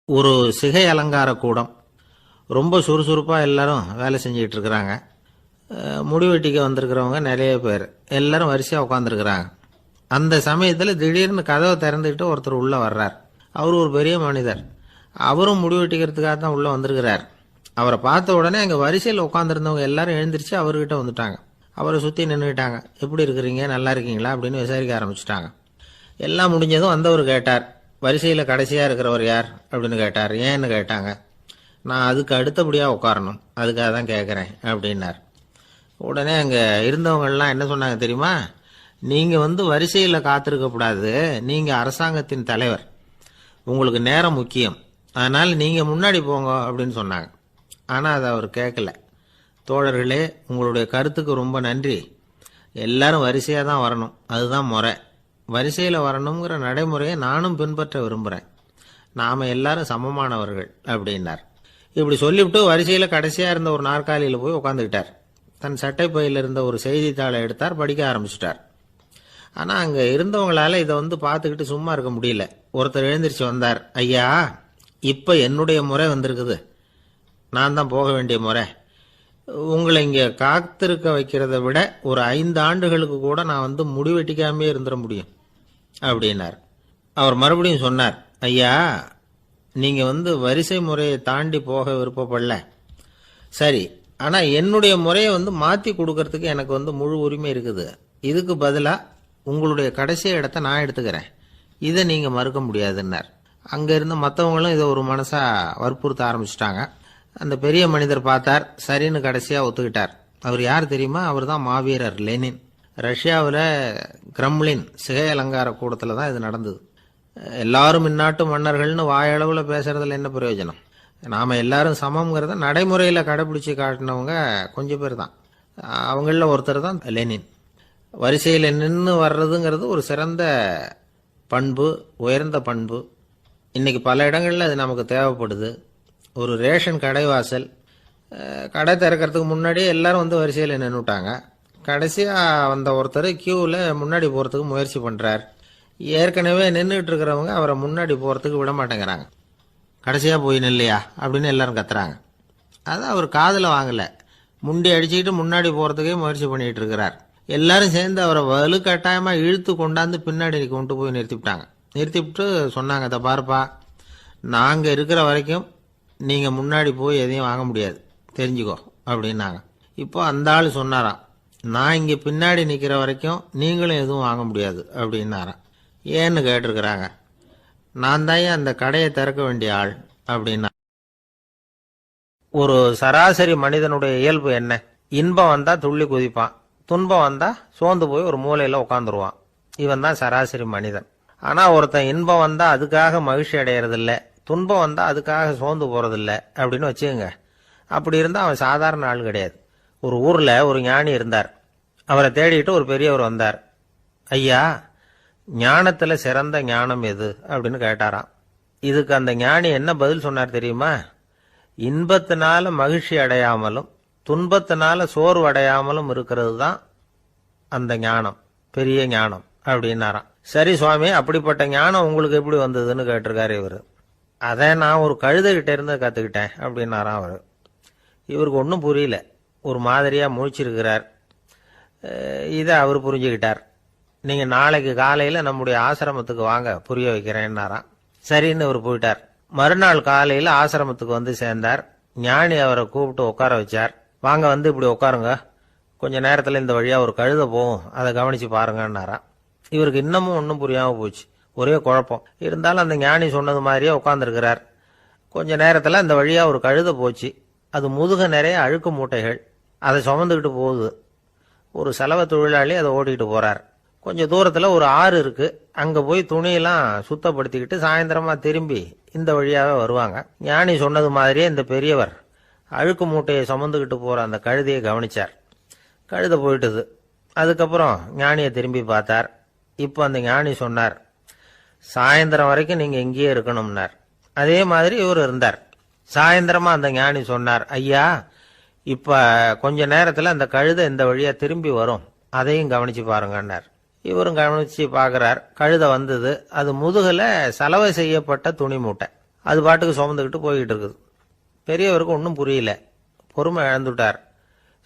ஒரு சிகை அலங்கார கூடம், ரொம்ப சுறுசுறுப்பாக எல்லாரும் வேலை செஞ்சுக்கிட்டு இருக்கிறாங்க. முடிவெட்டிக்க வந்திருக்கிறவங்க நிறைய பேர், எல்லாரும் வரிசையாக உட்காந்துருக்குறாங்க. அந்த சமயத்தில் திடீர்னு கதவை திறந்துக்கிட்டு ஒருத்தர் உள்ளே வர்றார். அவர் ஒரு பெரிய மனிதர். அவரும் முடிவெட்டிக்கிறதுக்காக தான் உள்ளே வந்திருக்கிறார். அவரை பார்த்த உடனே அங்கே வரிசையில் உட்காந்துருந்தவங்க எல்லாரும் எழுந்திரிச்சு அவர்கிட்ட வந்துட்டாங்க. அவரை சுற்றி நின்றுக்கிட்டாங்க. எப்படி இருக்கிறீங்க, நல்லா இருக்கீங்களா அப்படின்னு விசாரிக்க ஆரம்பிச்சிட்டாங்க. எல்லாம் முடிஞ்சதும் வந்தவர் கேட்டார், வரிசையில் கடைசியாக இருக்கிறவர் யார் அப்படின்னு கேட்டார். ஏன்னு கேட்டாங்க. நான் அதுக்கு அடுத்தபடியாக உட்காரணும், அதுக்காக தான் கேட்குறேன் அப்படின்னார். உடனே அங்கே இருந்தவங்கள்லாம் என்ன சொன்னாங்க தெரியுமா, நீங்கள் வந்து வரிசையில் காத்திருக்கக்கூடாது, நீங்கள் அரசாங்கத்தின் தலைவர், உங்களுக்கு நேரம் முக்கியம், அதனால் நீங்கள் முன்னாடி போங்க அப்படின்னு சொன்னாங்க. ஆனால் அதை அவர் கேட்கல. தோழர்களே, உங்களுடைய கருத்துக்கு ரொம்ப நன்றி, எல்லாரும் வரிசையாக தான் வரணும், அதுதான் முறை, வரிசையில் வரணுங்கிற நடைமுறையை நானும் பின்பற்ற விரும்புகிறேன், நாம் எல்லாரும் சமமானவர்கள் அப்படின்னார். இப்படி சொல்லிவிட்டு வரிசையில் கடைசியாக இருந்த ஒரு நாற்காலியில் போய் உட்காந்துக்கிட்டார். தன் சட்டை பையில் இருந்த ஒரு செய்தித்தாளை எடுத்தார், படிக்க ஆரம்பிச்சிட்டார். ஆனால் அங்கே இருந்தவங்களால இதை வந்து பார்த்துக்கிட்டு சும்மா இருக்க முடியல. ஒருத்தர் எழுந்திரிச்சு வந்தார். ஐயா, இப்போ என்னுடைய முறை வந்திருக்குது, நான் தான் போக வேண்டிய முறை, உங்களை இங்கே காத்திருக்க வைக்கிறத விட ஒரு 5 ஆண்டுகளுக்கு கூட நான் வந்து முடிவெட்டிக்காமே இருந்துட முடியும் அப்படின்னார். அவர் மறுபடியும் சொன்னார், ஐயா நீங்கள் வந்து வரிசை முறையை தாண்டி போக விருப்பப்படல, சரி, ஆனால் என்னுடைய முறையை வந்து மாற்றி கொடுக்கறதுக்கு எனக்கு வந்து முழு உரிமை இருக்குது, இதுக்கு பதிலாக உங்களுடைய கடைசி இடத்த நான் எடுத்துக்கிறேன், இதை நீங்கள் மறுக்க முடியாதுன்னார். அங்கே இருந்த மற்றவங்களும் இதை ஒரு மனசாக வற்புறுத்த ஆரம்பிச்சிட்டாங்க. அந்த பெரிய மனிதர் பார்த்தார், சரின்னு கடைசியாக ஒத்துக்கிட்டார். அவர் யார் தெரியுமா, அவர் தான் மாவீரர் லெனின். ரஷ்யாவில் கிரெம்ளின் சிகை அலங்கார கூடத்தில் தான் இது நடந்தது. எல்லாரும் இந்நாட்டு மன்னர்கள்னு வாயளவில் பேசுறதுல என்ன பிரயோஜனம், நாம் எல்லாரும் சமம்ங்கிறத நடைமுறையில் கடைபிடிச்சி காட்டினவங்க கொஞ்சம் பேர் தான். அவங்களில் ஒருத்தர் தான் லெனின். வரிசையில் நின்று வர்றதுங்கிறது ஒரு சிறந்த பண்பு, உயர்ந்த பண்பு. இன்றைக்கி பல இடங்களில் அது நமக்கு தேவைப்படுது. ஒரு ரேஷன் கடைவாசல், கடை திறக்கிறதுக்கு முன்னாடியே எல்லாரும் வந்து வரிசையில் நின்றுட்டாங்க. கடைசியாக வந்த ஒருத்தர் கியூவில் முன்னாடி போகிறதுக்கு முயற்சி பண்ணுறார். ஏற்கனவே நின்றுட்டு இருக்கிறவங்க அவரை முன்னாடி போகிறதுக்கு விட மாட்டேங்கிறாங்க. கடைசியாக போய் நில்லையா அப்படின்னு எல்லாரும் கத்துறாங்க. அதை அவர் காதில் வாங்கலை, முண்டி அடிச்சுக்கிட்டு முன்னாடி போகிறதுக்கே முயற்சி பண்ணிகிட்டு இருக்கிறார். எல்லாரும் சேர்ந்து அவரை வலுக்கட்டாயமாக இழுத்து கொண்டாந்து பின்னாடி கொண்டு போய் நிறுத்திவிட்டாங்க. நிறுத்திவிட்டு சொன்னாங்க, அதை பாருப்பா, நாங்கள் இருக்கிற வரைக்கும் நீங்கள் முன்னாடி போய் எதையும் வாங்க முடியாது, தெரிஞ்சுக்கோ அப்படின்னாங்க. இப்போ அந்த ஆள் சொன்னாராம், நான் இங்கே பின்னாடி நிற்கிற வரைக்கும் நீங்களும் எதுவும் வாங்க முடியாது அப்படின்னாராம். ஏன்னு கேட்டிருக்கிறாங்க. நான் தான் அந்த கடையை திறக்க வேண்டிய ஆள் அப்படின்னா. ஒரு சராசரி மனிதனுடைய இயல்பு என்ன இன்பம் வந்தா துள்ளி குதிப்பான், துன்பம் வந்தா சோர்ந்து போய் ஒரு மூலையில உட்காந்துருவான். இவன் தான் சராசரி மனிதன். ஆனா ஒருத்தன் இன்பம் வந்தா அதுக்காக மகிழ்ச்சி அடையறதில்ல, துன்பம் வந்தா அதுக்காக சோர்ந்து போறதில்ல அப்படின்னு வச்சுக்கோங்க. அப்படி இருந்தா அவன் சாதாரண ஆள் கிடையாது. ஒரு ஊர்ல ஒரு ஞானி இருந்தார். அவரை தேடிட்டு ஒரு பெரியவர் வந்தார். ஐயா, ஞானத்துல சிறந்த ஞானம் எது அப்படின்னு கேட்டாராம். இதுக்கு அந்த ஞானி என்ன பதில் சொன்னார் தெரியுமா? இன்பத்தினால மகிழ்ச்சி அடையாமலும் துன்பத்தினால சோர்வு அடையாமலும் இருக்கிறது தான் அந்த ஞானம், பெரிய ஞானம் அப்படின்னாராம். சரி சுவாமி, அப்படிப்பட்ட ஞானம் உங்களுக்கு எப்படி வந்ததுன்னு கேட்டிருக்காரு இவரு. அதை நான் ஒரு கழுதைகிட்ட இருந்து கத்துக்கிட்டேன் அப்படின்னாராம் அவரு. இவருக்கு ஒன்றும் புரியல, ஒரு மாதிரியா முழிச்சிருக்கிறார். இதை அவர் புரிஞ்சுக்கிட்டார். நீங்க நாளைக்கு காலையில நம்முடைய ஆசிரமத்துக்கு வாங்க, புரிய வைக்கிறேன்னாராம். சரின்னு அவர் போயிட்டார். மறுநாள் காலையில ஆசிரமத்துக்கு வந்து சேர்ந்தார். ஞானி அவரை கூப்பிட்டு உட்கார வச்சார். வாங்க, வந்து இப்படி உட்காருங்க, கொஞ்ச நேரத்துல இந்த வழியா ஒரு கழுதை போகும், அதை கவனிச்சு பாருங்கன்னாராம். இவருக்கு இன்னமும் ஒன்றும் புரியாம போச்சு, ஒரே குழப்பம். இருந்தாலும் அந்த ஞானி சொன்னது மாதிரியே உட்கார்ந்துருக்கிறார். கொஞ்ச நேரத்துல இந்த வழியா ஒரு கழுதை போச்சு. அது முதுக நிறைய அழுக்கு மூட்டைகள், அதை சுமந்துக்கிட்டு போகுது. ஒரு செலவு தொழிலாளி அதை ஓட்டிகிட்டு போறார். கொஞ்சம் தூரத்துல ஒரு ஆறு இருக்கு. அங்க போய் துணியெல்லாம் சுத்தப்படுத்திக்கிட்டு சாயந்தரமா திரும்பி இந்த வழியாவே வருவாங்க. ஞானி சொன்னது மாதிரியே இந்த பெரியவர் அழுக்கு மூட்டையை சுமந்துக்கிட்டு போற அந்த கழுதையை கவனிச்சார். கழுதை போயிட்டுது. அதுக்கப்புறம் ஞானியை திரும்பி பார்த்தார். இப்போ அந்த ஞானி சொன்னார், சாயந்தரம் வரைக்கும் நீங்க இங்கேயே இருக்கணும்னார். அதே மாதிரி இவர் இருந்தார். சாயந்தரமா அந்த ஞானி சொன்னார், ஐயா, இப்ப கொஞ்ச நேரத்துல அந்த கழுதை இந்த வழியா திரும்பி வரும், அதையும் கவனிச்சு பாருங்கன்னார். இவரும் கவனிச்சு பாக்குறார். கழுதை வந்தது. அது முதுகுல சலவை செய்யப்பட்ட துணி மூட்டை, அது பாட்டுக்கு சுமந்துக்கிட்டு போய்கிட்டு இருக்குது. பெரியவருக்கு ஒன்றும் புரியல, பொறுமை இழந்துட்டார்.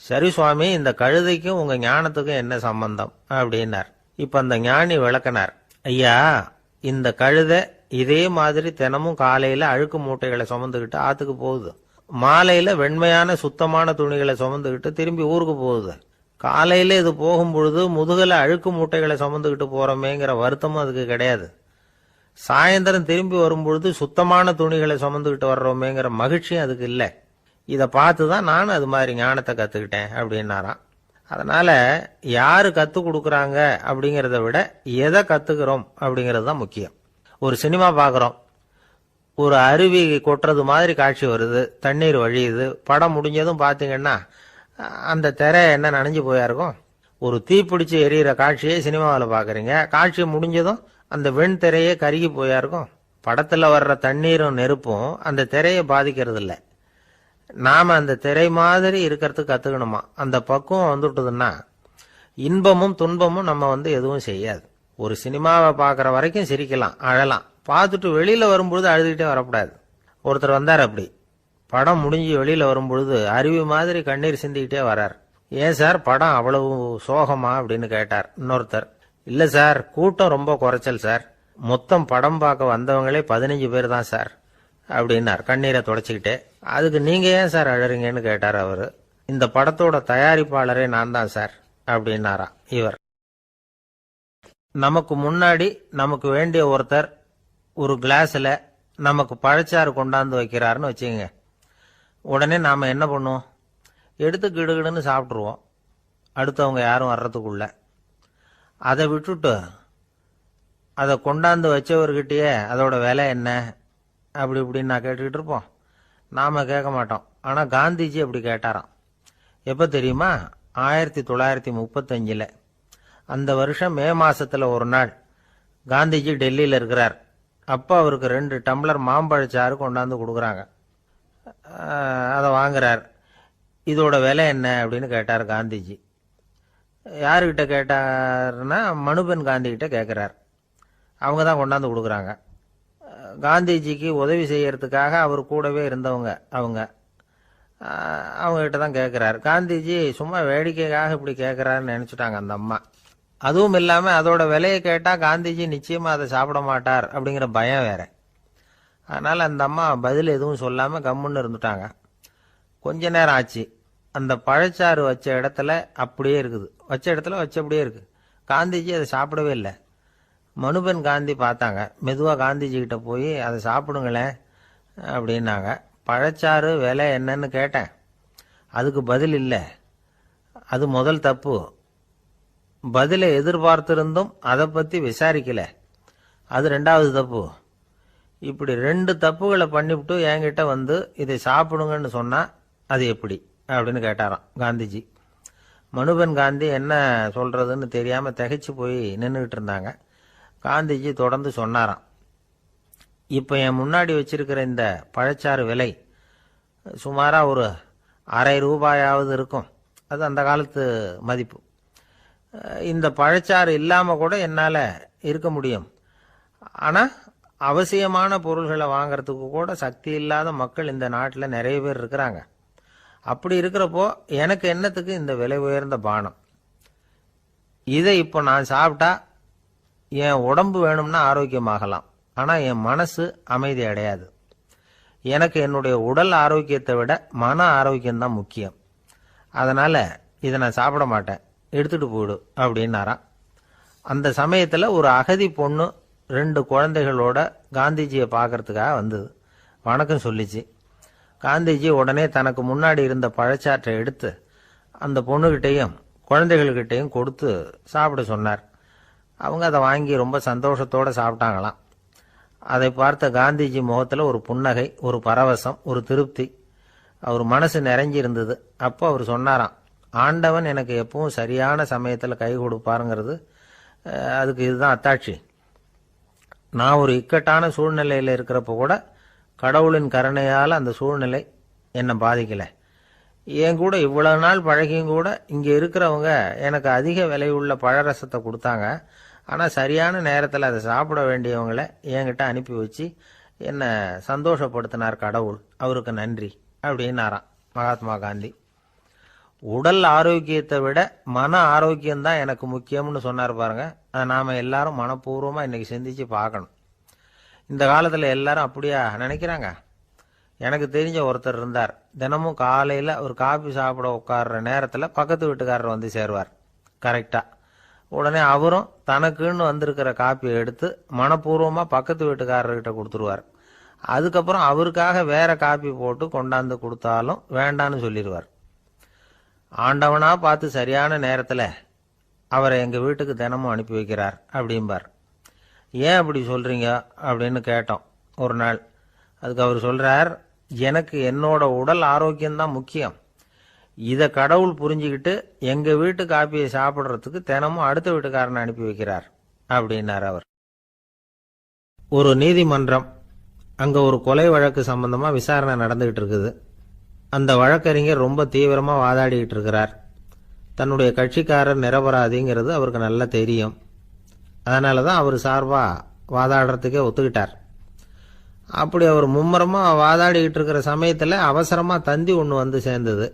சரி சுவாமி, இந்த கழுதைக்கும் உங்க ஞானத்துக்கும் என்ன சம்பந்தம் அப்படின்னார். இப்ப அந்த ஞானி விளக்கினார். ஐயா, இந்த கழுதை இதே மாதிரி தினமும் காலையில அழுக்கு மூட்டைகளை சுமந்துக்கிட்டு ஆத்துக்கு போகுது, மாலையில வெண்மையான சுத்தமான துணிகளை சுமந்துக்கிட்டு திரும்பி ஊருக்கு போகுது. காலையில இது போகும் பொழுது முதுகல அழுக்கு மூட்டைகளை சுமந்துக்கிட்டு போறோமேங்கிற வருத்தமும் அதுக்கு கிடையாது. சாயந்தரம் திரும்பி வரும்பொழுது சுத்தமான துணிகளை சுமந்துக்கிட்டு வர்றோமேங்கிற மகிழ்ச்சியும் அதுக்கு இல்லை. இதை பார்த்துதான் நானும் அது மாதிரி ஞானத்தை கத்துக்கிட்டேன் அப்படின்னாராம். அதனால யாரு கத்து கொடுக்கறாங்க அப்படிங்கறத விட எதை கத்துக்கிறோம் அப்படிங்கிறது தான் முக்கியம். ஒரு சினிமா பாக்குறோம், ஒரு அருவி கொட்டுறது மாதிரி காட்சி வருது, தண்ணீர் வழியுது. படம் முடிஞ்சதும் பாத்தீங்கன்னா அந்த திரை என்ன நனைஞ்சு போயா இருக்கும். ஒரு தீப்பிடிச்சு எரியிற காட்சியை சினிமாவில் பாக்குறீங்க, காட்சி முடிஞ்சதும் அந்த வெண் திரையே கருகி போயா இருக்கும். படத்துல வர்ற தண்ணீரும் நெருப்பும் அந்த திரையை பாதிக்கிறது இல்லை. நாம அந்த திரை மாதிரி இருக்கிறதுக்கு கத்துக்கணுமா. அந்த பக்குவம் வந்துட்டுதுன்னா இன்பமும் துன்பமும் நம்ம எதுவும் செய்யாது. ஒரு சினிமாவை பாக்குற வரைக்கும் சிரிக்கலாம், அழலாம். பார்த்துட்டு வெளியில வரும்பொழுது அழுதுகிட்டே வரக்கூடாது. ஒருத்தர் வந்தார். அப்படி படம் முடிஞ்சு வெளியில வரும்பொழுது அருவி மாதிரி கண்ணீர் சிந்திக்கிட்டே வர்றார். ஏன் சார் படம் அவ்வளவு சோகமா அப்படின்னு கேட்டார். இன்னொருத்தர், இல்ல சார், கூட்டம் ரொம்ப குறைச்சல் சார், மொத்தம் படம் பார்க்க வந்தவங்களே 15 பேர் தான் சார் அப்படின்னார் கண்ணீரை தொடச்சிக்கிட்டே. அதுக்கு நீங்க ஏன் சார் அழறீங்கன்னு கேட்டார் அவரு. இந்த படத்தோட தயாரிப்பாளரே நான் தான் சார் அப்படின்னாரா இவர். நமக்கு முன்னாடி நமக்கு வேண்டிய ஒருத்தர் ஒரு கிளாஸ்ல நமக்கு பழச்சாறு கொண்டாந்து வைக்கிறாருன்னு வச்சுக்கோங்க. உடனே நாம என்ன பண்ணுவோம்? எடுத்து கிடுகிடுன்னு சாப்பிட்ருவோம், அடுத்தவங்க யாரும் வர்றதுக்குள்ள. அதை விட்டுட்டு அதை கொண்டாந்து வச்சவர்கிட்டயே அதோட விலை என்ன அப்படி இப்படின்னு நான் கேட்டுக்கிட்டு இருப்போம். நாம கேட்க மாட்டோம். ஆனா காந்திஜி அப்படி கேட்டாராம். எப்ப தெரியுமா? 1935. அந்த வருஷம் மே மாசத்துல ஒரு நாள் காந்திஜி டெல்லியில இருக்கிறார். அப்ப அவருக்கு 2 டம்ளர் மாம்பழச்சாறு கொண்டாந்து கொடுக்குறாங்க. அதை வாங்குறார். இதோட விலை என்ன அப்படின்னு கேட்டார் காந்திஜி. யாருக்கிட்ட கேட்டாருன்னா மனுபென் காந்தி கிட்ட கேட்கிறார். அவங்க தான் கொண்டாந்து கொடுக்குறாங்க. காந்திஜிக்கு உதவி செய்யறதுக்காக அவர் கூடவே இருந்தவங்க அவங்க கிட்ட தான் கேட்கிறார். காந்திஜி சும்மா வேடிக்கைக்காக இப்படி கேட்கிறாருன்னு நினைச்சுட்டாங்க அந்த அம்மா. அதுவும் இல்லாம அதோட விலையை கேட்டா காந்திஜி நிச்சயமா அதை சாப்பிட மாட்டார் அப்படிங்கிற பயம் வேற. அதனால அந்த அம்மா பதில் எதுவும் சொல்லாம கம்முன்னு இருந்துட்டாங்க. கொஞ்ச நேரம் ஆச்சு. அந்த பழச்சாறு வச்ச இடத்துல அப்படியே இருக்குது, வச்ச இடத்துல வச்சபடியே இருக்கு. காந்திஜி அதை சாப்பிடவே இல்லை. மனுபென் காந்தி பார்த்தாங்க. மெதுவா காந்திஜி கிட்ட போய் அதை சாப்பிடுங்களேன் அப்படின்னாங்க. பழச்சாறு விலை என்னன்னு கேட்டேன், அதுக்கு பதில் இல்லை. அது முதல் தப்பு. பதிலை எதிர்பார்த்திருந்தும் அதை பற்றி விசாரிக்கல, அது ரெண்டாவது தப்பு. இப்படி 2 தப்புகளை பண்ணிவிட்டு என்கிட்ட வந்து இதை சாப்பிடுங்கன்னு சொன்னா அது எப்படி அப்படின்னு கேட்டாராம் காந்திஜி. மனுபென் காந்தி என்ன சொல்றதுன்னு தெரியாம திகைச்சு போய் நின்றுகிட்டு இருந்தாங்க. காந்திஜி தொடர்ந்து சொன்னாராம், இப்போ என் முன்னாடி வச்சிருக்கிற இந்த பழச்சாறு விலை சுமாரா ஒரு ₹1/2 இருக்கும். அது அந்த காலத்து மதிப்பு. இந்த பழச்சாறு இல்லாமல் கூட என்னால் இருக்க முடியும். ஆனால் அவசியமான பொருள்களை வாங்கிறதுக்கு கூட சக்தி இல்லாத மக்கள் இந்த நாட்டில் நிறைய பேர் இருக்கிறாங்க. அப்படி இருக்கிறப்போ எனக்கு என்னத்துக்கு இந்த விலை உயர்ந்த பானம்? இதை இப்போ நான் சாப்பிட்டா என் உடம்பு வேணும்னா ஆரோக்கியமாகலாம், ஆனால் என் மனசு அமைதி அடையாது. எனக்கு என்னுடைய உடல் ஆரோக்கியத்தை விட மன ஆரோக்கியம்தான் முக்கியம். அதனால் இதை நான் சாப்பிட மாட்டேன், எடுத்துட்டு போயிடு அப்படின்னாராம். அந்த சமயத்தில் ஒரு அகதி பொண்ணு 2 குழந்தைகளோட காந்திஜியை பார்க்கறதுக்காக வந்தது. வணக்கம் சொல்லிச்சு. காந்திஜி உடனே தனக்கு முன்னாடி இருந்த பழச்சாற்றை எடுத்து அந்த பொண்ணுகிட்டையும் குழந்தைகள்கிட்டையும் கொடுத்து சாப்பிட சொன்னார். அவங்க அதை வாங்கி ரொம்ப சந்தோஷத்தோடு சாப்பிட்டாங்களாம். அதை பார்த்த காந்திஜி முகத்தில் ஒரு புன்னகை, ஒரு பரவசம், ஒரு திருப்தி. அவர் மனசு நிறைஞ்சி இருந்தது. அப்போ அவர் சொன்னாராம், ஆண்டவன் எனக்கு எப்பவும் சரியான சமயத்தில் கை கொடுப்பாருங்கிறது அதுக்கு இதுதான் அத்தாட்சி. நான் ஒரு இக்கட்டான சூழ்நிலையில் இருக்கிறப்ப கூட கடவுளின் கருணையால் அந்த சூழ்நிலை என்னை பாதிக்கலை. என் கூட இவ்வளவு நாள் பழகியும் கூட இங்கே இருக்கிறவங்க எனக்கு அதிக விலையுள்ள பழரசத்தை கொடுத்தாங்க. ஆனால் சரியான நேரத்தில் அதை சாப்பிட வேண்டியவங்களை என்கிட்ட அனுப்பி வச்சு என்னை சந்தோஷப்படுத்தினார் கடவுள், அவருக்கு நன்றி அப்படின்னாராம் மகாத்மா காந்தி. உடல் ஆரோக்கியத்தை விட மன ஆரோக்கியம்தான் எனக்கு முக்கியம்னு சொன்னார் பாருங்க. அதை நாம் எல்லாரும் மனப்பூர்வமாக இன்னைக்கு சிந்திச்சு பார்க்கணும். இந்த காலத்தில் எல்லாரும் அப்படியா நினைக்கிறாங்க? எனக்கு தெரிஞ்ச ஒருத்தர் இருந்தார். தினமும் காலையில் ஒரு காபி சாப்பிட உட்கார்ற நேரத்தில் பக்கத்து வீட்டுக்காரர் வந்து சேருவார் கரெக்டாக. உடனே அவரும் தனக்குன்னு வந்திருக்கிற காப்பியை எடுத்து மனப்பூர்வமாக பக்கத்து வீட்டுக்காரர்கிட்ட கொடுத்துருவார். அதுக்கப்புறம் அவருக்காக வேற காப்பி போட்டு கொண்டாந்து கொடுத்தாலும் வேண்டான்னு சொல்லிடுவார். ஆண்டவனா பார்த்து சரியான நேரத்தில் அவரை எங்கள் வீட்டுக்கு தினமும் அனுப்பி வைக்கிறார் அப்படிம்பார். ஏன் அப்படி சொல்கிறீங்க அப்படின்னு கேட்டோம் ஒரு நாள். அதுக்கு அவர் சொல்கிறார், எனக்கு என்னோட உடல் ஆரோக்கியம்தான் முக்கியம். இதை கடவுள் புரிஞ்சுக்கிட்டு எங்கள் வீட்டு காப்பியை சாப்பிட்றதுக்கு தினமும் அடுத்த வீட்டுக்காரனை அனுப்பி வைக்கிறார் அப்படின்னார் அவர். ஒரு நீதிமன்றம், அங்கே ஒரு கொலை வழக்கு சம்பந்தமாக விசாரணை நடந்துகிட்டு இருக்குது. அந்த வழக்கறிஞர் ரொம்ப தீவிரமாக வாதாடிக்கிட்டு இருக்கிறார். தன்னுடைய கட்சிக்காரர் நிரபராதிங்கிறது அவருக்கு நல்லா தெரியும். அதனால தான் அவர் சார்பாக வாதாடுறதுக்கே ஒத்துக்கிட்டார். அப்படி அவர் மும்முரமாக வாதாடிக்கிட்டு இருக்கிற சமயத்தில் அவசரமாக தந்தி ஒன்று வந்து சேர்ந்தது.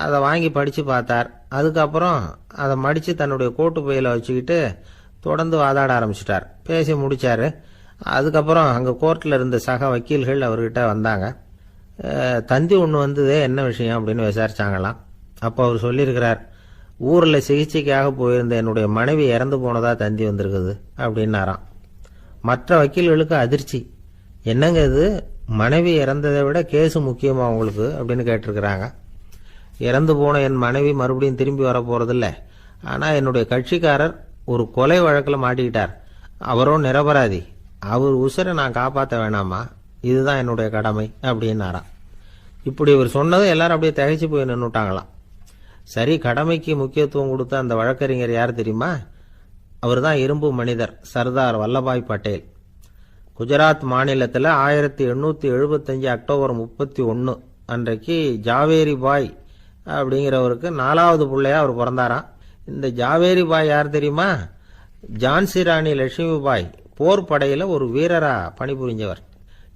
அதை வாங்கி படித்து பார்த்தார். அதுக்கப்புறம் அதை மடித்து தன்னுடைய கோட்டு பையில் வச்சுக்கிட்டு தொடர்ந்து வாதாட ஆரம்பிச்சிட்டார். பேசி முடித்தார். அதுக்கப்புறம் அங்கே கோர்ட்டில் இருந்த சக வக்கீல்கள் அவர்கிட்ட வந்தாங்க. தந்தி ஒன்று வந்ததே, என்ன விஷயம் அப்படின்னு விசாரிச்சாங்களாம். அப்போ அவர் சொல்லியிருக்கிறார், ஊரில் சிகிச்சைக்காக போயிருந்த என்னுடைய மனைவி இறந்து போனதா தந்தி வந்திருக்குது அப்படின்னாராம். மற்ற வக்கீல்களுக்கு அதிர்ச்சி. என்னங்க இது, மனைவி இறந்ததை விட கேஸு முக்கியமா உங்களுக்கு அப்படின்னு கேட்டிருக்கிறாங்க. இறந்து போன என் மனைவி மறுபடியும் திரும்பி வர போறதில்ல. ஆனால் என்னுடைய கட்சிக்காரர் ஒரு கொலை வழக்கில் மாட்டிக்கிட்டார். அவரும் நிரபராதி. அவர் உசுரை நான் காப்பாற்ற வேணாமா? இதுதான் என்னுடைய கடமை அப்படின்னாராம். இப்படி இவர் சொன்னதும் எல்லாரும் அப்படியே திகைச்சு போய் நின்றுட்டாங்களாம். சரி, கடமைக்கு முக்கியத்துவம் கொடுத்த அந்த வழக்கறிஞர் யார் தெரியுமா? அவர் தான் இரும்பு மனிதர் சர்தார் வல்லபாய் பட்டேல். குஜராத் மாநிலத்தில் 1875 அக்டோபர் 31 அன்றைக்கு ஜாவேரி பாய் அப்படிங்கிறவருக்கு 4வது பிள்ளையா அவர் பிறந்தாராம். இந்த ஜாவேரி பாய் யார் தெரியுமா? ஜான்சி ராணி லட்சுமி பாய் போர் படையில் ஒரு வீரரா பணிபுரிஞ்சவர்.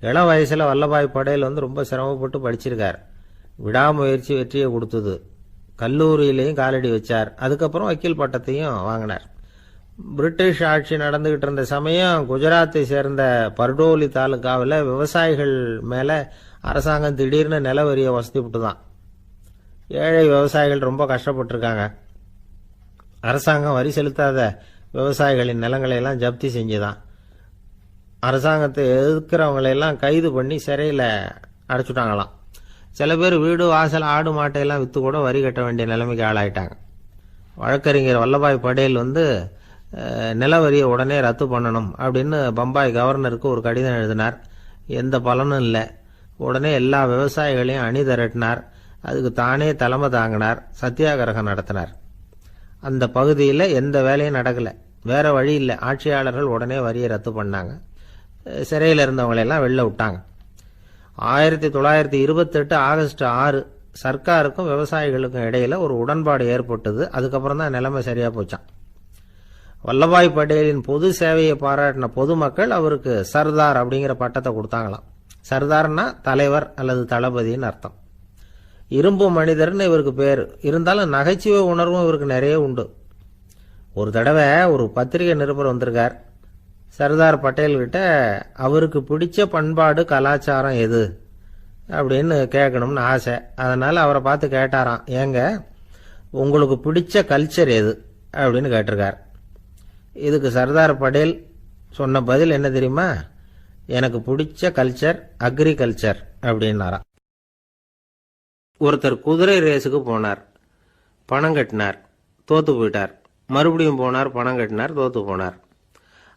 இளம் வயசில் வல்லபாய் படேல் ரொம்ப சிரமப்பட்டு படிச்சிருக்கார். விடாமுயற்சி வெற்றியை கொடுத்தது. கல்லூரியிலையும் காலடி வச்சார். அதுக்கப்புறம் வக்கீல் பட்டத்தையும் வாங்கினார். பிரிட்டிஷ் ஆட்சி நடந்துகிட்டு இருந்த சமயம் குஜராத்தை சேர்ந்த பர்டோலி தாலுகாவில் விவசாயிகள் மேலே அரசாங்கம் திடீர்னு நில வரியை வசதி விட்டுதான். ஏழை விவசாயிகள் ரொம்ப கஷ்டப்பட்டிருக்காங்க. அரசாங்கம் வரி செலுத்தாத விவசாயிகளின் நிலங்களை எல்லாம் ஜப்தி செஞ்சுதான். அரசாங்கத்தை எதிர்க்கிறவங்களையெல்லாம் கைது பண்ணி சிறையில் அடைச்சுட்டாங்களாம். சில பேர் வீடு வாசல் ஆடு மாட்டையெல்லாம் விற்று கூட வரி கட்ட வேண்டிய நிலைமைக்கு ஆளாயிட்டாங்க. வழக்கறிஞர் வல்லபாய் படேல் வந்து நிலவரியை உடனே ரத்து பண்ணணும் அப்படின்னு பம்பாய் கவர்னருக்கு ஒரு கடிதம் எழுதினார். எந்த பலனும் இல்லை. உடனே எல்லா விவசாயிகளையும் அணி திரட்டினார். அதுக்கு தானே தலைமை தாங்கினார். சத்தியாகிரகம் நடத்தினார். அந்த பகுதியில் எந்த வேலையும் நடக்கலை. வேற வழி இல்லை. ஆட்சியாளர்கள் உடனே வரியை ரத்து பண்ணாங்க. சிறையில் இருந்தவங்களெல்லாம் வெளில விட்டாங்க. 1928 ஆகஸ்ட் 6 சர்க்காருக்கும் விவசாயிகளுக்கும் இடையில ஒரு உடன்பாடு ஏற்பட்டது. அதுக்கப்புறம் தான் நிலைமை சரியா போச்சான். வல்லபாய் படேலின் பொது சேவையை பாராட்டின பொதுமக்கள் அவருக்கு சர்தார் அப்படிங்கிற பட்டத்தை கொடுத்தாங்களாம். சர்தார்னா தலைவர் அல்லது தளபதினு அர்த்தம். இரும்பு மனிதர்னு இவருக்கு பேர். இருந்தாலும் நகைச்சுவை உணர்வும் இவருக்கு நிறைய உண்டு. ஒரு தடவை ஒரு பத்திரிகை நிருபர் வந்திருக்கார். சர்தார் பட்டேல் கிட்ட அவருக்கு பிடிச்ச பண்பாடு கலாச்சாரம் எது அப்படின்னு கேட்கணும்னு ஆசை. அதனால அவரை பார்த்து கேட்டாராம், ஏங்க உங்களுக்கு பிடிச்ச கல்ச்சர் எது அப்படின்னு கேட்டிருக்கார். இதுக்கு சர்தார் பட்டேல் சொன்ன பதில் என்ன தெரியுமா? எனக்கு பிடிச்ச கல்ச்சர் அக்ரிகல்ச்சர் அப்படின்னாராம். ஒருத்தர் குதிரை ரேஸுக்கு போனார். பணம் கட்டினார், தோத்து போயிட்டார். மறுபடியும் போனார், பணம் கட்டினார், தோத்து போனார்.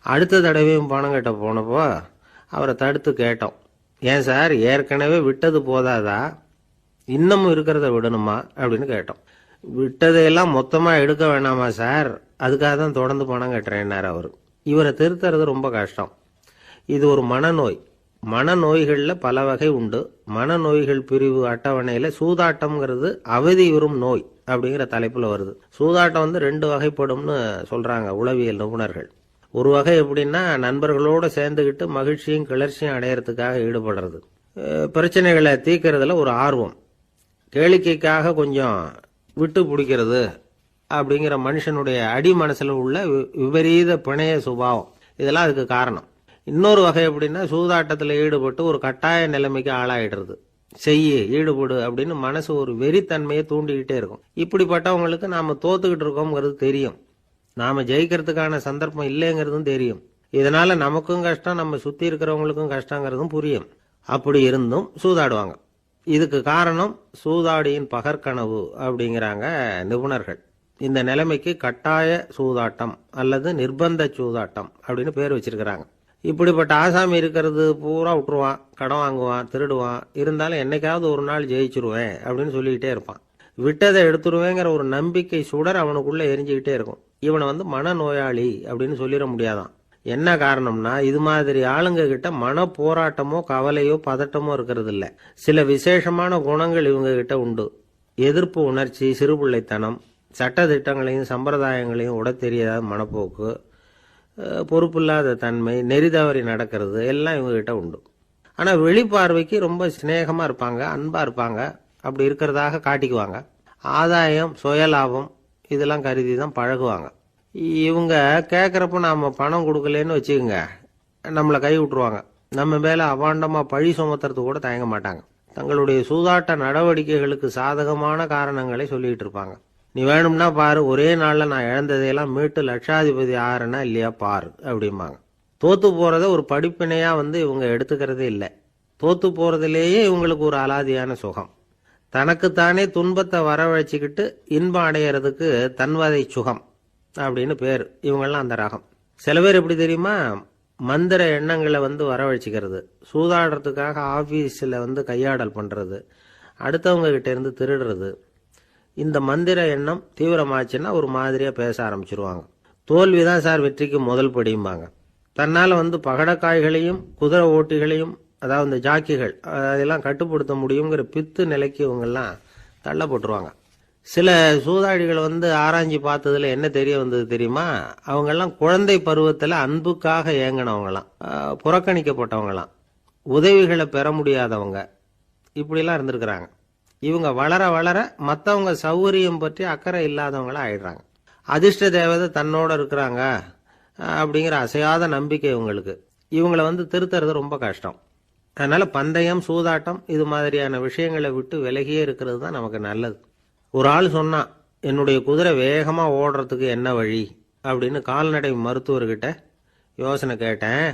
அடுத்த தடவையும் பணம் கட்ட போனப்போ அவரை தடுத்து கேட்டோம், ஏன் சார் ஏற்கனவே விட்டது போதாதா, இன்னமும் இருக்கிறத விடணுமா அப்படின்னு கேட்டோம். விட்டதையெல்லாம் மொத்தமாக எடுக்க வேணாமா சார், அதுக்காக தான் தொடர்ந்து பணம் கட்டுறேன்னார் அவர். இவரை திருத்துறது ரொம்ப கஷ்டம். இது ஒரு மனநோய். மனநோய்களில் பல வகை உண்டு. மனநோய்கள் பிரிவு அட்டவணையில் சூதாட்டம்ங்கிறது அவதி வரும் நோய் அப்படிங்கிற தலைப்பில் வருது. சூதாட்டம் வந்து 2 வகைப்படும்னு சொல்கிறாங்க உளவியல் நிபுணர்கள். ஒரு வகை எப்படின்னா, நண்பர்களோடு சேர்ந்துக்கிட்டு மகிழ்ச்சியும் கிளர்ச்சியும் அடையிறதுக்காக ஈடுபடுறது. பிரச்சனைகளை தீர்க்கறதுல ஒரு ஆர்வம். கேளிக்கைக்காக கொஞ்சம் விட்டு பிடிக்கிறது அப்படிங்கிற மனுஷனுடைய அடி மனசில் உள்ள விபரீத பிணைய சுபாவம், இதெல்லாம் அதுக்கு காரணம். இன்னொரு வகை எப்படின்னா, சூதாட்டத்தில் ஈடுபட்டு ஒரு கட்டாய நிலைமைக்கு ஆளாயிடுறது. ஈடுபடு அப்படின்னு மனசு ஒரு வெறித்தன்மையை தூண்டிக்கிட்டே இருக்கும். இப்படிப்பட்டவங்களுக்கு நாம தோத்துக்கிட்டு இருக்கோங்கிறது தெரியும். நாம ஜெயிக்கிறதுக்கான சந்தர்ப்பம் இல்லைங்கிறதும் தெரியும். இதனால நமக்கும் கஷ்டம், நம்ம சுத்தி இருக்கிறவங்களுக்கும் கஷ்டங்கிறதும் புரியும். அப்படி இருந்தும் சூதாடுவாங்க. இதுக்கு காரணம் சூதாடியின் பகற்கனவு அப்படிங்கிறாங்க நிபுணர்கள். இந்த நிலைமைக்கு கட்டாய சூதாட்டம் அல்லது நிர்பந்த சூதாட்டம் அப்படின்னு பேர் வச்சிருக்கிறாங்க. இப்படிப்பட்ட ஆசாமி இருக்கிறது பூரா விட்டுருவான், கடன் வாங்குவான், திருடுவான். இருந்தாலும் என்னைக்காவது ஒரு நாள் ஜெயிச்சிருவேன் அப்படின்னு சொல்லிக்கிட்டே இருப்பான். விட்டதை எடுத்துருவேங்கிற ஒரு நம்பிக்கை சுடர் அவனுக்குள்ள எரிஞ்சுக்கிட்டே இருக்கும். இவனை வந்து மனநோயாளி அப்படின்னு சொல்லிட முடியாதான். என்ன காரணம்னா, இது மாதிரி ஆளுங்க கிட்ட மன போராட்டமோ கவலையோ பதட்டமோ இருக்கிறது இல்லை. சில விசேஷமான குணங்கள் இவங்க கிட்ட உண்டு. எதிர்ப்பு உணர்ச்சி, சிறுபிள்ளைத்தனம், சட்ட திட்டங்களையும் சம்பிரதாயங்களையும் உட தெரியாத மனப்போக்கு, பொறுப்பில்லாத தன்மை, நெறிதவறி நடக்கிறது எல்லாம் இவங்க கிட்ட உண்டு. ஆனால் வெளிப்பார்வைக்கு ரொம்ப சிநேகமாக இருப்பாங்க, அன்பாக இருப்பாங்க. அப்படி இருக்கிறதாக காட்டிக்குவாங்க. ஆதாயம், சுயலாபம் இதெல்லாம் கருதி தான் பழகுவாங்க. இவங்க கேட்குறப்ப நாம் பணம் கொடுக்கலன்னு வச்சுக்கோங்க, நம்மளை கை விட்டுருவாங்க. நம்ம மேலே அவாண்டமாக பழி சுமத்துறது கூட தயங்க மாட்டாங்க. தங்களுடைய சூதாட்ட நடவடிக்கைகளுக்கு சாதகமான காரணங்களை சொல்லிட்டு இருப்பாங்க. நீ வேணும்னா பாரு, ஒரே நாளில் நான் இழந்ததையெல்லாம் மீட்டு லட்சாதிபதி ஆறேன்னா இல்லையா பாரு அப்படிம்பாங்க. தோத்து போகிறத ஒரு படிப்பினையாக வந்து இவங்க எடுத்துக்கிறதே இல்லை. தோத்து போகிறதுலேயே இவங்களுக்கு ஒரு அலாதியான சுகம். தனக்குத்தானே துன்பத்தை வரவழைச்சிக்கிட்டு இன்பம் அடையிறதுக்கு தன்வதை சுகம் அப்படின்னு பேர். இவங்கெல்லாம் அந்த ரகம். சில பேர் எப்படி தெரியுமா, மந்திர எண்ணங்களை வந்து வரவழைச்சிக்கிறது, சூதாடுறதுக்காக ஆஃபீஸில் வந்து கையாடல் பண்ணுறது, அடுத்தவங்க கிட்ட இருந்து திருடுறது. இந்த மந்திர எண்ணம் தீவிரமாச்சுன்னா ஒரு மாதிரியாக பேச ஆரம்பிச்சிருவாங்க. தோல்விதான் சார் வெற்றிக்கு முதல் படியும்பாங்க. தன்னால் வந்து பகடக்காய்களையும் குதிரை ஓட்டிகளையும், அதாவது இந்த ஜாக்கிகள், அதெல்லாம் கட்டுப்படுத்த முடியுங்கிற பித்து நிலைக்கு இவங்கெல்லாம் தள்ளப்பட்டுருவாங்க. சில சூதாடிகள் வந்து ஆராய்ச்சி பார்த்ததுல என்ன தெரிய வந்தது தெரியுமா, அவங்கெல்லாம் குழந்தை பருவத்தில் அன்புக்காக ஏங்கினவங்களாம், புறக்கணிக்கப்பட்டவங்களாம், உதவிகளை பெற முடியாதவங்க, இப்படிலாம் இருந்திருக்கிறாங்க. இவங்க வளர வளர மற்றவங்க சௌகரியம் பற்றி அக்கறை இல்லாதவங்களா ஆயிடுறாங்க. அதிர்ஷ்ட தேவதை தன்னோட இருக்கிறாங்க அப்படிங்கிற அசையாத நம்பிக்கை இவங்களுக்கு. இவங்களை வந்து திருத்துறது ரொம்ப கஷ்டம். அதனால பந்தயம், சூதாட்டம் இது மாதிரியான விஷயங்களை விட்டு விலகியே இருக்கிறது தான் நமக்கு நல்லது. ஒரு ஆள் சொன்னான், என்னுடைய குதிரை வேகமாக ஓடுறதுக்கு என்ன வழி அப்படின்னு கால்நடை மருத்துவர்கிட்ட யோசனை கேட்டேன்.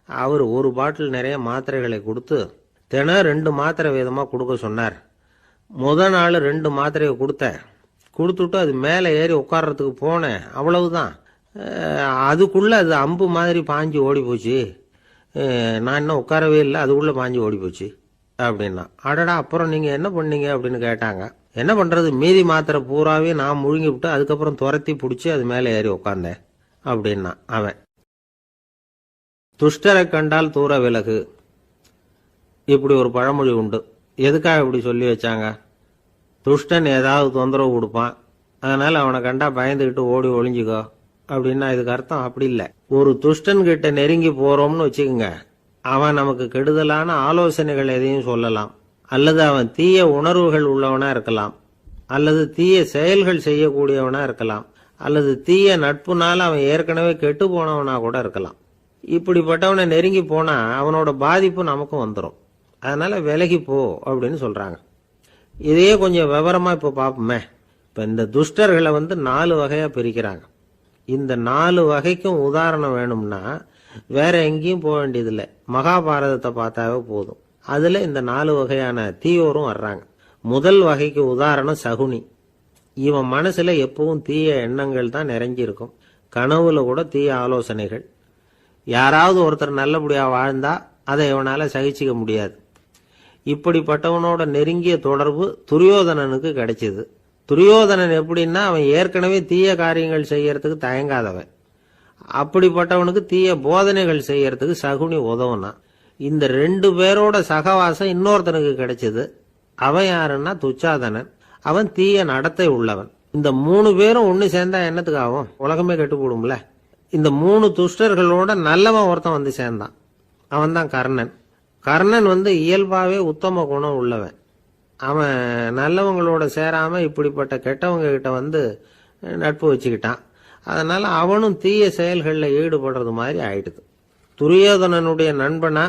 அவர் ஒரு பாட்டில் நிறைய மாத்திரைகளை கொடுத்து தினம் 2 மாத்திரை வீதமாக கொடுக்க சொன்னார். முதல் நாள் 2 மாத்திரையை கொடுத்தேன். கொடுத்துட்டு அது மேலே ஏறி உட்கார்றதுக்கு போனேன், அவ்வளவுதான். அதுக்குள்ளே அது அம்பு மாதிரி பாஞ்சு ஓடி போச்சு. நான் இன்னும் உட்காரவே இல்லை, அதுக்குள்ளே பாஞ்சு ஓடி போச்சு அப்படின்னா. அடடா, அப்புறம் நீங்கள் என்ன பண்ணீங்க அப்படின்னு கேட்டாங்க. என்ன பண்ணுறது, மீதி மாத்திரை பூராவே நான் முழுங்கி விட்டு அதுக்கப்புறம் துரத்தி பிடிச்சி அது மேலே ஏறி உட்காந்தேன் அப்படின்னா அவன். துஷ்டரை கண்டால் தூர விலகு, இப்படி ஒரு பழமொழி உண்டு. எதுக்காக இப்படி சொல்லி வச்சாங்க? துஷ்டன் ஏதாவது தொந்தரவு கொடுப்பான், அதனால அவனை கண்டா பயந்துக்கிட்டு ஓடி ஒளிஞ்சுக்கோ அப்படின்னா இதுக்கு அர்த்தம் அப்படி இல்லை. ஒரு துஷ்டன் கிட்ட நெருங்கி போறோம்னு வச்சுக்கோங்க, அவன் நமக்கு கெடுதலான ஆலோசனைகள் எதையும் சொல்லலாம், அல்லது அவன் தீய உணர்வுகள் உள்ளவனா இருக்கலாம், அல்லது தீய செயல்கள் செய்யக்கூடியவனா இருக்கலாம், அல்லது தீய நட்புனால அவன் ஏற்கனவே கெட்டு போனவனா கூட இருக்கலாம். இப்படிப்பட்டவனை நெருங்கி போனா அவனோட பாதிப்பு நமக்கும் வந்துடும். அதனால விலகி போ அப்படின்னு சொல்றாங்க. இதையே கொஞ்சம் விவரமா இப்ப பார்ப்போமே. இப்ப இந்த துஷ்டர்களை 4 வகையா பிரிக்கிறாங்க. இந்த 4 வகைக்கும் உதாரணம் வேணும்னா வேற எங்கேயும் போக வேண்டியதில்லை, மகாபாரதத்தை பார்த்தாவே போதும். அதுல இந்த 4 வகையான தீயோரும் வர்றாங்க. முதல் வகைக்கு உதாரணம் சகுனி. இவன் மனசுல எப்பவும் தீய எண்ணங்கள் தான் நிறைஞ்சிருக்கும். கனவுல கூட தீய ஆலோசனைகள். யாராவது ஒருத்தர் நல்லபடியா வாழ்ந்தா அதை இவனால சகிச்சிக்க முடியாது. இப்படிப்பட்டவனோட நெருங்கிய தொடர்பு துரியோதனனுக்கு கிடைச்சது. துரியோதனன் எப்படின்னா, அவன் ஏற்கனவே தீய காரியங்கள் செய்யறதுக்கு தயங்காதவன். அப்படிப்பட்டவனுக்கு தீய போதனைகள் செய்யறதுக்கு சகுனி உதவுனான். இந்த 2 பேரோட சகவாசம் இன்னொருத்தனுக்கு கிடைச்சது. அவன் யாருன்னா துச்சாதனன். அவன் தீய நடத்தை உள்ளவன். இந்த 3 பேரும் ஒண்ணு சேர்ந்தா என்னத்துக்கு ஆகும்? உலகமே கெட்டு போடும்ல. இந்த 3 துஷ்டர்களோட நல்லவன் ஒருத்தன் சேர்ந்தான். அவன் தான் கர்ணன். கர்ணன் இயல்பாவே உத்தம குணம் உள்ளவன். அவன் நல்லவங்களோட சேராம இப்படிப்பட்ட கெட்டவங்க கிட்ட நட்பு வச்சுக்கிட்டான். அதனால அவனும் தீய செயல்களில் ஈடுபடுறது மாதிரி ஆயிடுது. துரியோதனனுடைய நண்பனா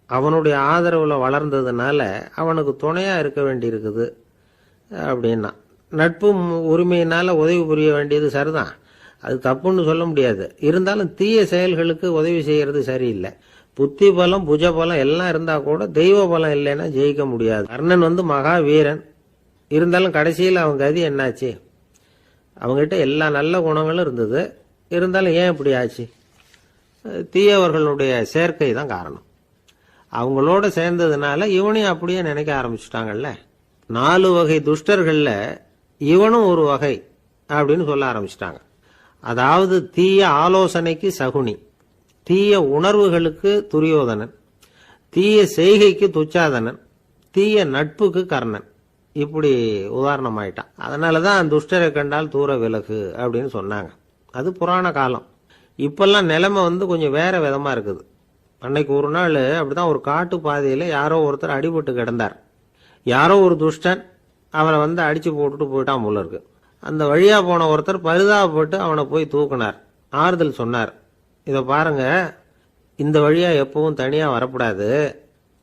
அவனுடைய ஆதரவுல வளர்ந்ததுனால அவனுக்கு துணையா இருக்க வேண்டி இருக்குது அப்படின்னா. நட்பு உரிமையினால உதவி புரிய வேண்டியது சரிதான், அது தப்புன்னு சொல்ல முடியாது. இருந்தாலும் தீய செயல்களுக்கு உதவி செய்யறது சரியில்லை. புத்தி பலம் புஜ பலம் எல்லாம் இருந்தா கூட தெய்வ பலம் இல்லைன்னா ஜெயிக்க முடியாது. கர்ணன் மகா வீரன். இருந்தாலும் கடைசியில் அவன் கதி என்னாச்சு? அவங்ககிட்ட எல்லா நல்ல குணங்களும் இருந்தது, இருந்தாலும் ஏன் இப்படி ஆச்சு? தீயவர்களுடைய சேர்க்கை தான் காரணம். அவங்களோட சேர்ந்ததுனால இவனையும் அப்படியே நினைக்க ஆரம்பிச்சுட்டாங்கல்ல. 4 வகை துஷ்டர்கள்ல இவனும் ஒரு வகை அப்படின்னு சொல்ல ஆரம்பிச்சிட்டாங்க. அதாவது தீய ஆலோசனைக்கு சகுனி, தீய உணர்வுகளுக்கு துரியோதனன், தீய செய்கைக்கு துச்சாதனன், தீய நட்புக்கு கர்ணன். இப்படி உதாரணம் ஆயிட்டான். அதனாலதான் துஷ்டரை கண்டால் தூர விலகு அப்படின்னு சொன்னாங்க. அது புராண காலம். இப்பெல்லாம் நிலைமை கொஞ்சம் வேற விதமா இருக்குது. அன்னைக்கு ஒரு நாள் அப்படிதான் ஒரு காட்டு பாதையில யாரோ ஒருத்தர் அடிபட்டு கிடந்தார். யாரோ ஒரு துஷ்டன் அவரை அடிச்சு போட்டுட்டு போயிட்டான் போல இருக்கு. அந்த வழியா போன ஒருத்தர் பரிதாபப்பட்டு அவனை போய் தூக்கினார், ஆறுதல் சொன்னார். இதை பாருங்க, இந்த வழியா எப்பவும் தனியா வரக்கூடாது.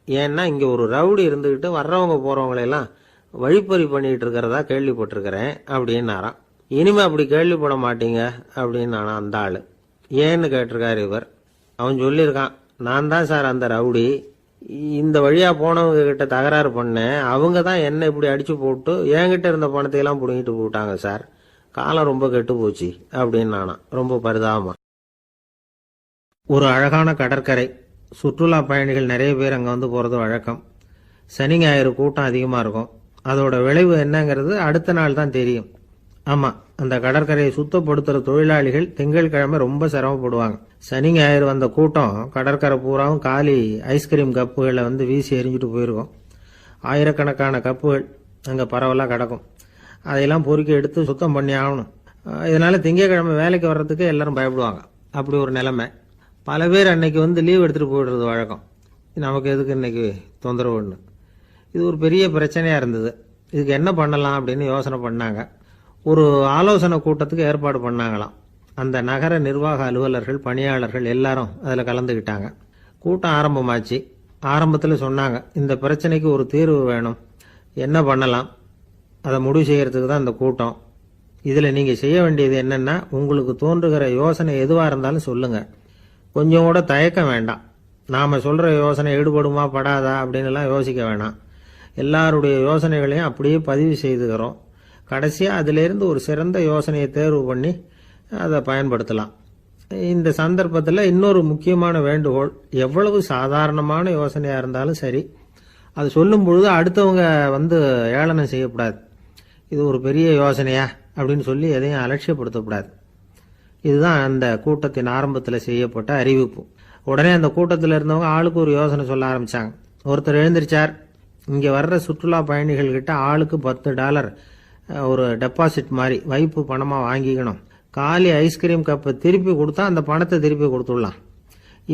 ஏன்னா இங்க ஒரு ரவுடி இருந்துகிட்டு வர்றவங்க போறவங்களெல்லாம் வழிப்பறி பண்ணிட்டு இருக்கிறதா கேள்விப்பட்டிருக்கிறேன் அப்படின்னாராம். இனிமே அப்படி கேள்விப்பட மாட்டீங்க அப்படின்னு அந்த ஆளு. ஏன்னு கேட்டிருக்காரு இவர். அவன் சொல்லியிருக்கான், நான் தான் சார் அந்த ரவுடி. இந்த வழியா போனவங்க கிட்ட தகராறு பண்ணேன், அவங்க தான் என்ன இப்படி அடிச்சு போட்டு என்கிட்ட இருந்த பணத்தையெல்லாம் புடுங்கிட்டு போட்டாங்க சார். காலம் ரொம்ப கெட்டு போச்சு அப்படின்னு நானாம், ரொம்ப பரிதாபமா. ஒரு அழகான கடற்கரை. சுற்றுலா பயணிகள் நிறைய பேர் அங்க போறது வழக்கம். சனி ஞாயிறு கூட்டம் அதிகமா இருக்கும். அதோட விளைவு என்னங்கிறது அடுத்த நாள் தான் தெரியும். ஆமா, அந்த கடற்கரையை சுத்தப்படுத்துற தொழிலாளிகள் திங்கட்கிழமை ரொம்ப சிரமப்படுவாங்க. சனி ஞாயிறு வந்த கூட்டம் கடற்கரை பூராவும் காலி ஐஸ்கிரீம் கப்புகளை வீசி எறிஞ்சிட்டு போயிருக்கும். ஆயிரக்கணக்கான கப்புகள் அங்க பரவலா கிடக்கும். அதையெல்லாம் பொறுக்கி எடுத்து சுத்தம் பண்ணி ஆகணும். இதனால திங்கட்கிழமை வேலைக்கு வர்றதுக்கு எல்லாரும் பயப்படுவாங்க. அப்படி ஒரு நிலைமை. பல பேர் அன்னைக்கு லீவ் எடுத்துட்டு போயிடுறது வழக்கம். நமக்கு எதுக்கு இன்னைக்கு தொந்தரவுன்னு. இது ஒரு பெரிய பிரச்சனையா இருந்தது. இதுக்கு என்ன பண்ணலாம் அப்படின்னு யோசனை பண்ணாங்க. ஒரு ஆலோசனை கூட்டத்துக்கு ஏற்பாடு பண்ணாங்களாம். அந்த நகர நிர்வாக அலுவலர்கள், பணியாளர்கள் எல்லாரும் அதில் கலந்துக்கிட்டாங்க. கூட்டம் ஆரம்பமாச்சு. ஆரம்பத்தில் சொன்னாங்க, இந்த பிரச்சனைக்கு ஒரு தீர்வு வேணும், என்ன பண்ணலாம், அதை முடிவு செய்யறதுக்கு தான் இந்த கூட்டம். இதில் நீங்கள் செய்ய வேண்டியது என்னன்னா, உங்களுக்கு தோன்றுகிற யோசனை எதுவாக இருந்தாலும் சொல்லுங்க. கொஞ்சம் கூட தயக்கம் வேண்டாம். நாம் சொல்கிற யோசனை ஈடுபடுமா படாதா அப்படின்னு எல்லாம் யோசிக்க வேணாம். எல்லாருடைய யோசனைகளையும் அப்படியே பதிவு செய்துக்கிறோம். கடைசியாக அதிலிருந்து ஒரு சிறந்த யோசனையை தேர்வு பண்ணி அதை பயன்படுத்தலாம். இந்த சந்தர்ப்பத்தில் இன்னொரு முக்கியமான வேண்டுகோள், எவ்வளவு சாதாரணமான யோசனையாக இருந்தாலும் சரி, அது சொல்லும் பொழுது அடுத்தவங்க ஏளனம் செய்யக்கூடாது. இது ஒரு பெரிய யோசனையா அப்படின்னு சொல்லி எதையும் அலட்சியப்படுத்தக்கூடாது. இதுதான் அந்த கூட்டத்தின் ஆரம்பத்தில் செய்யப்பட்ட அறிவிப்பு. உடனே அந்த கூட்டத்தில் இருந்தவங்க ஆளுக்கு ஒரு யோசனை சொல்ல ஆரம்பிச்சாங்க. ஒருத்தர் எழுந்திருச்சார், இங்கே வர்ற சுற்றுலா பயணிகள் கிட்ட ஆளுக்கு $10 ஒரு டெபாசிட் மாதிரி வைப்பு பணமாக வாங்கிக்கணும். காலி ஐஸ்கிரீம் கப்பை திருப்பி கொடுத்தா அந்த பணத்தை திருப்பி கொடுத்துடலாம்.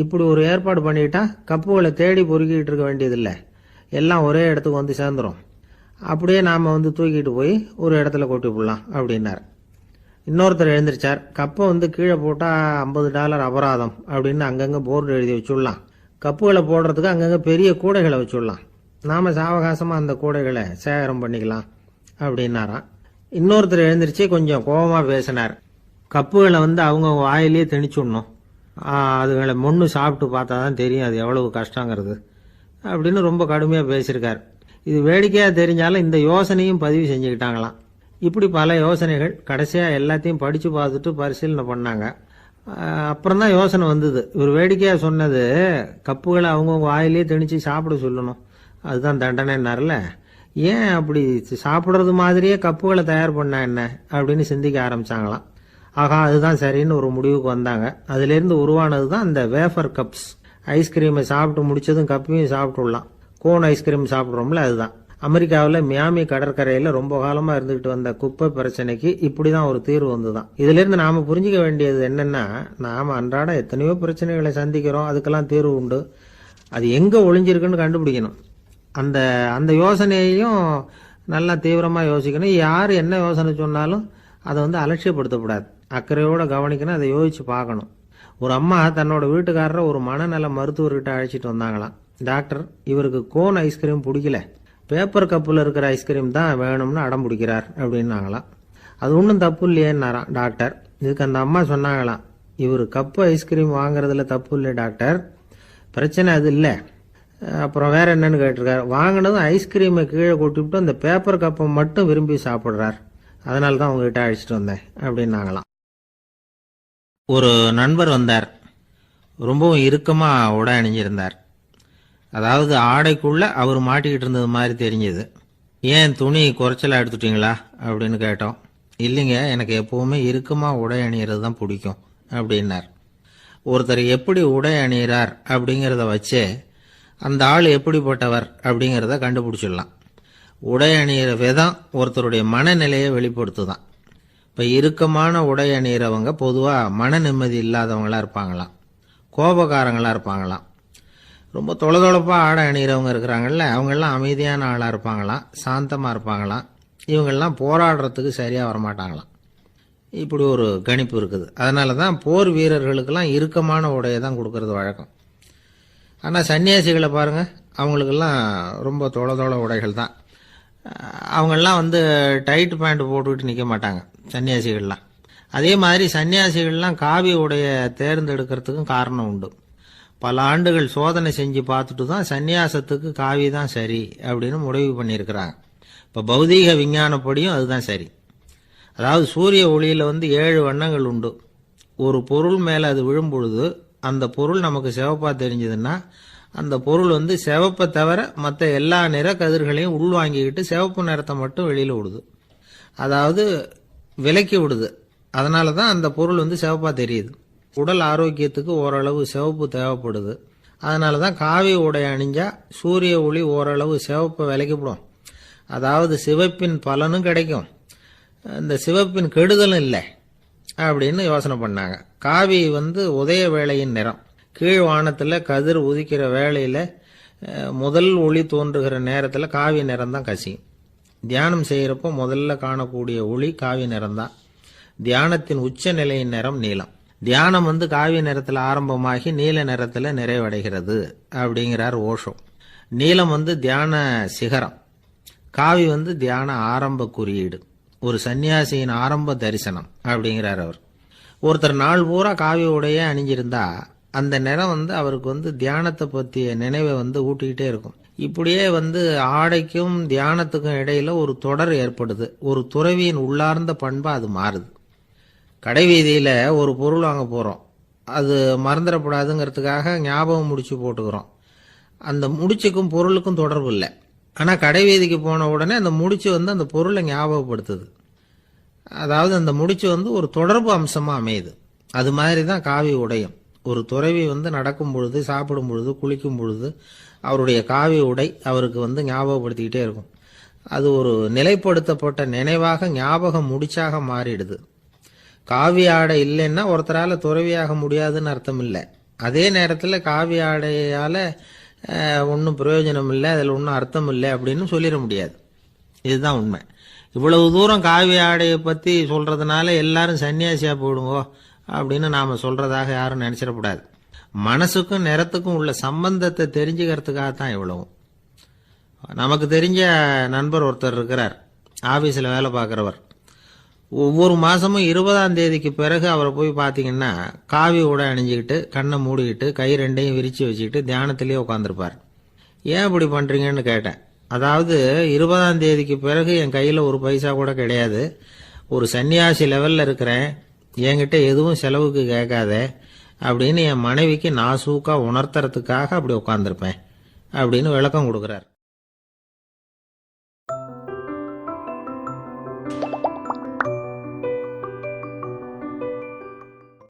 இப்படி ஒரு ஏற்பாடு பண்ணிக்கிட்டா கப்புகளை தேடி பொறுக்கிட்டு இருக்க வேண்டியதில்லை, எல்லாம் ஒரே இடத்துக்கு வந்து சேர்ந்துடும். அப்படியே நாம் தூக்கிட்டு போய் ஒரு இடத்துல கொட்டி போடலாம் அப்படின்னார். இன்னொருத்தர் எழுந்திருச்சார், கப்பை கீழே போட்டால் $50 அபராதம் அப்படின்னு அங்கங்கே போர்டு எழுதி வச்சுடலாம். கப்புகளை போடுறதுக்கு அங்கங்கே பெரிய கூடைகளை வச்சுடலாம். நாம் சாவகாசமாக அந்த கூடைகளை சேகரம் பண்ணிக்கலாம் அப்படின்னாராம். இன்னொருத்தர் எழுந்திருச்சு கொஞ்சம் கோபமாக பேசினார். கப்புகளை அவங்க வாயிலேயே திணிச்சுடணும், அதுகளை மொன்று சாப்பிட்டு பார்த்தா தான் தெரியும் அது எவ்வளவு கஷ்டங்கிறது அப்படின்னு ரொம்ப கடுமையாக பேசியிருக்கார். இது வேடிக்கையாக தெரிஞ்சாலும் இந்த யோசனையும் பதிவு செஞ்சுக்கிட்டாங்களாம். இப்படி பல யோசனைகள். கடைசியாக எல்லாத்தையும் படித்து பார்த்துட்டு பரிசீலனை பண்ணாங்க. அப்புறம் தான் யோசனை வந்தது. இவர் வேடிக்கையாக சொன்னது கப்புகளை அவங்கவுங்க வாயிலேயே திணிச்சு சாப்பிட சொல்லணும், அதுதான் தண்டனைன்னார்ல. ஏன் அப்படி சாப்பிட்றது மாதிரியே கப்புகளை தயார் பண்ணா என்ன அப்படின்னு சிந்திக்க ஆரம்பிச்சாங்களாம். ஆகா, அதுதான் சரின்னு ஒரு முடிவுக்கு வந்தாங்க. அதுலேருந்து உருவானது தான் இந்த வேஃபர் கப்ஸ். ஐஸ்கிரீமை சாப்பிட்டு முடிச்சதும் கப்பையும் சாப்பிட்டுடலாம். கோன் ஐஸ்கிரீம் சாப்பிட்றோம்ல, அதுதான். அமெரிக்காவில் மியாமி கடற்கரையில் ரொம்ப காலமாக இருந்துகிட்டு வந்த குப்பை பிரச்சனைக்கு இப்படி தான் ஒரு தீர்வு வந்துதான். இதுலேருந்து நாம் புரிஞ்சிக்க வேண்டியது என்னென்னா, நாம் அன்றாட எத்தனையோ பிரச்சனைகளை சந்திக்கிறோம், அதுக்கெல்லாம் தீர்வு உண்டு. அது எங்கே ஒளிஞ்சிருக்குன்னு கண்டுபிடிக்கணும். அந்த யோசனையையும் நல்லா தீவிரமாக யோசிக்கணும். யார் என்ன யோசனை சொன்னாலும் அதை அலட்சியப்படுத்தக்கூடாது, அக்கறையோடு கவனிக்கணும், அதை யோசித்து பார்க்கணும். ஒரு அம்மா தன்னோட வீட்டுக்காரரை ஒரு மனநல மருத்துவர்கிட்ட அழைச்சிட்டு வந்தாங்களாம். டாக்டர், இவருக்கு கோன் ஐஸ்கிரீம் பிடிக்கல, பேப்பர் கப்பில் இருக்கிற ஐஸ்கிரீம் தான் வேணும்னு அடம் பிடிக்கிறார் அப்படின்னாங்களாம். அது ஒன்றும் தப்பு இல்லையேன்னாராம் டாக்டர். இதுக்கு அந்த அம்மா சொன்னாங்களாம், இவர் கப்பு ஐஸ்கிரீம் வாங்குறதுல தப்பு இல்லை டாக்டர், பிரச்சனை அது இல்லை. அப்புறம் வேற என்னன்னு கேட்டிருக்காரு. வாங்கினதும் ஐஸ்கிரீமை கீழே கொட்டிவிட்டு அந்த பேப்பர் கப்பை மட்டும் விரும்பி சாப்பிட்றார், அதனால தான் உங்ககிட்ட அழைச்சிட்டு வந்தேன் அப்படின்னாங்களாம். ஒரு நண்பர் வந்தார், ரொம்பவும் இறுக்கமாக உடை அணிஞ்சிருந்தார். அதாவது ஆடைக்குள்ள அவர் மாட்டிக்கிட்டு இருந்தது மாதிரி தெரிஞ்சது. ஏன் துணி குறைச்சலாக எடுத்துட்டீங்களா அப்படின்னு கேட்டோம். இல்லைங்க, எனக்கு எப்பவுமே இறுக்கமாக உடை அணிகிறது தான் பிடிக்கும் அப்படின்னார். ஒருத்தர் எப்படி உடை அணிகிறார் அப்படிங்கிறத வச்சே அந்த ஆள் எப்படிப்பட்டவர் அப்படிங்கிறத கண்டுபிடிச்சிடலாம். உடை அணிகிற விதம் ஒருத்தருடைய மனநிலையை வெளிப்படுத்துதான். இப்போ இறுக்கமான உடை அணிகிறவங்க பொதுவாக மன நிம்மதி இல்லாதவங்களாக இருப்பாங்களாம், கோபக்காரங்களாக இருப்பாங்களாம். ரொம்ப தொலைதொலைப்பாக ஆடை அணிகிறவங்க இருக்கிறாங்கல்ல, அவங்கெல்லாம் அமைதியான ஆளாக இருப்பாங்களாம், சாந்தமாக இருப்பாங்களாம். இவங்கெல்லாம் போராடுறதுக்கு சரியாக வரமாட்டாங்களாம். இப்படி ஒரு கணிப்பு இருக்குது. அதனால தான் போர் வீரர்களுக்கெல்லாம் இறுக்கமான உடையை தான் கொடுக்கறது வழக்கம். ஆனால் சன்னியாசிகளை பாருங்கள், அவங்களுக்கெல்லாம் ரொம்ப தொலை உடைகள் தான். அவங்கெல்லாம் டைட் பேண்ட் போட்டுக்கிட்டு நிற்க மாட்டாங்க சன்னியாசிகள்லாம். அதே மாதிரி சன்னியாசிகள்லாம் காவி உடையை தேர்ந்தெடுக்கிறதுக்கும் காரணம் உண்டு. பல ஆண்டுகள் சோதனை செஞ்சு பார்த்துட்டு தான் சன்னியாசத்துக்கு காவி தான் சரி அப்படின்னு முடிவு பண்ணியிருக்கிறாங்க. இப்போ பௌதீக விஞ்ஞானப்படியும் அதுதான் சரி. அதாவது சூரிய ஒளியில் 7 வண்ணங்கள் உண்டு. ஒரு பொருள் மேலே அது விழும்பொழுது அந்த பொருள் நமக்கு சிவப்பாக தெரிஞ்சதுன்னா அந்த பொருள் சிவப்பை தவிர மற்ற எல்லா நிற கதிர்களையும் உள்வாங்கிக்கிட்டு சிவப்பு நிறத்தை மட்டும் வெளியில் விடுது, அதாவது விலக்கி விடுது. அதனால தான் அந்த பொருள் சிவப்பாக தெரியுது. உடல் ஆரோக்கியத்துக்கு ஓரளவு சிவப்பு தேவைப்படுது. அதனால தான் காவி உடை அணிஞ்சா சூரிய ஒளி ஓரளவு சிவப்பை விலக்கிவிடும். அதாவது சிவப்பின் பலனும் கிடைக்கும், இந்த சிவப்பின் கெடுதலும் இல்லை அப்படின்னு யோசனை பண்ணாங்க. காவி உதய வேளையின் நிறம். கீழ் வானத்தில் கதிர் உதிக்கிற வேளையில் முதல் ஒளி தோன்றுகிற நேரத்தில் காவி நிறம் தான் கசியும். தியானம் செய்கிறப்போ முதல்ல காணக்கூடிய ஒளி காவி நிறம்தான். தியானத்தின் உச்ச நிலையின் நிறம் நீலம். தியானம் காவி நிறத்தில் ஆரம்பமாகி நீல நிறத்தில் நிறைவடைகிறது அப்படிங்கிறார் ஓஷோ. நீலம் தியான சிகரம், காவி தியான ஆரம்ப குறியீடு, ஒரு சன்னியாசியின் ஆரம்ப தரிசனம் அப்படிங்கிறார் அவர். ஒருத்தர் நாள் பூரா காவி உடையே அணிஞ்சிருந்தா அந்த நிறம் அவருக்கு தியானத்தை பற்றிய நினைவை ஊட்டிக்கிட்டே இருக்கும். இப்படியே ஆடைக்கும் தியானத்துக்கும் இடையில ஒரு தொடர் ஏற்படுது. ஒரு துறவியின் உள்ளார்ந்த பண்பா அது மாறுது. கடை வீதியில் ஒரு பொருள் வாங்க போகிறோம். அது மறந்துடக்கூடாதுங்கிறதுக்காக ஞாபகம் முடிச்சு போட்டுக்கிறோம். அந்த முடிச்சுக்கும் பொருளுக்கும் தொடர்பு இல்லை. ஆனால் கடை வீதிக்கு போன உடனே அந்த முடிச்சு அந்த பொருளை ஞாபகப்படுத்துது. அதாவது அந்த முடிச்சு ஒரு தொடர்பு அம்சமாக அமையுது. அது மாதிரி தான் காவி உடையும். ஒரு துறவி நடக்கும் பொழுது, சாப்பிடும் பொழுது, குளிக்கும் பொழுது அவருடைய காவி உடை அவருக்கு ஞாபகப்படுத்திக்கிட்டே இருக்கும். அது ஒரு நிலைப்படுத்தப்பட்ட நினைவாக ஞாபகம் முடிச்சாக மாறிடுது. காவி ஆடை இல்லைன்னா ஒருத்தரால் துறவியாக முடியாதுன்னு அர்த்தம் இல்லை. அதே நேரத்தில் காவி ஆடையால் ஒன்றும் பிரயோஜனம் இல்லை, அதில் ஒன்றும் அர்த்தம் இல்லை அப்படின்னு சொல்லிட முடியாது. இதுதான் உண்மை. இவ்வளவு தூரம் காவி ஆடையை பற்றி சொல்கிறதுனால எல்லாரும் சன்னியாசியாக போயிடுங்கோ அப்படின்னு நாம் சொல்கிறதாக யாரும் நினச்சிடக்கூடாது. மனசுக்கும் நிறத்துக்கும் உள்ள சம்பந்தத்தை தெரிஞ்சுக்கிறதுக்காகத்தான் இவ்வளவும். நமக்கு தெரிஞ்ச நண்பர் ஒருத்தர் இருக்கிறார், ஆஃபீஸில் வேலை பார்க்குறவர். ஒவ்வொரு மாதமும் 20ஆம் தேதிக்கு பிறகு அவரை போய் பார்த்தீங்கன்னா காவி உடை அணிஞ்சிக்கிட்டு, கண்ணை மூடிக்கிட்டு, கை ரெண்டையும் விரித்து வச்சுக்கிட்டு தியானத்திலேயே உட்காந்துருப்பார். ஏன் இப்படி பண்ணுறீங்கன்னு கேட்டேன். அதாவது 20ஆம் தேதிக்கு பிறகு என் கையில் ஒரு பைசா கூட கிடையாது, ஒரு சன்னியாசி லெவலில் இருக்கிறேன், என்கிட்ட எதுவும் செலவுக்கு கேட்காத அப்படின்னு என் மனைவிக்கு நாசூக்கா உணர்த்துறதுக்காக அப்படி உட்காந்துருப்பேன் அப்படின்னு விளக்கம் கொடுக்குறார்.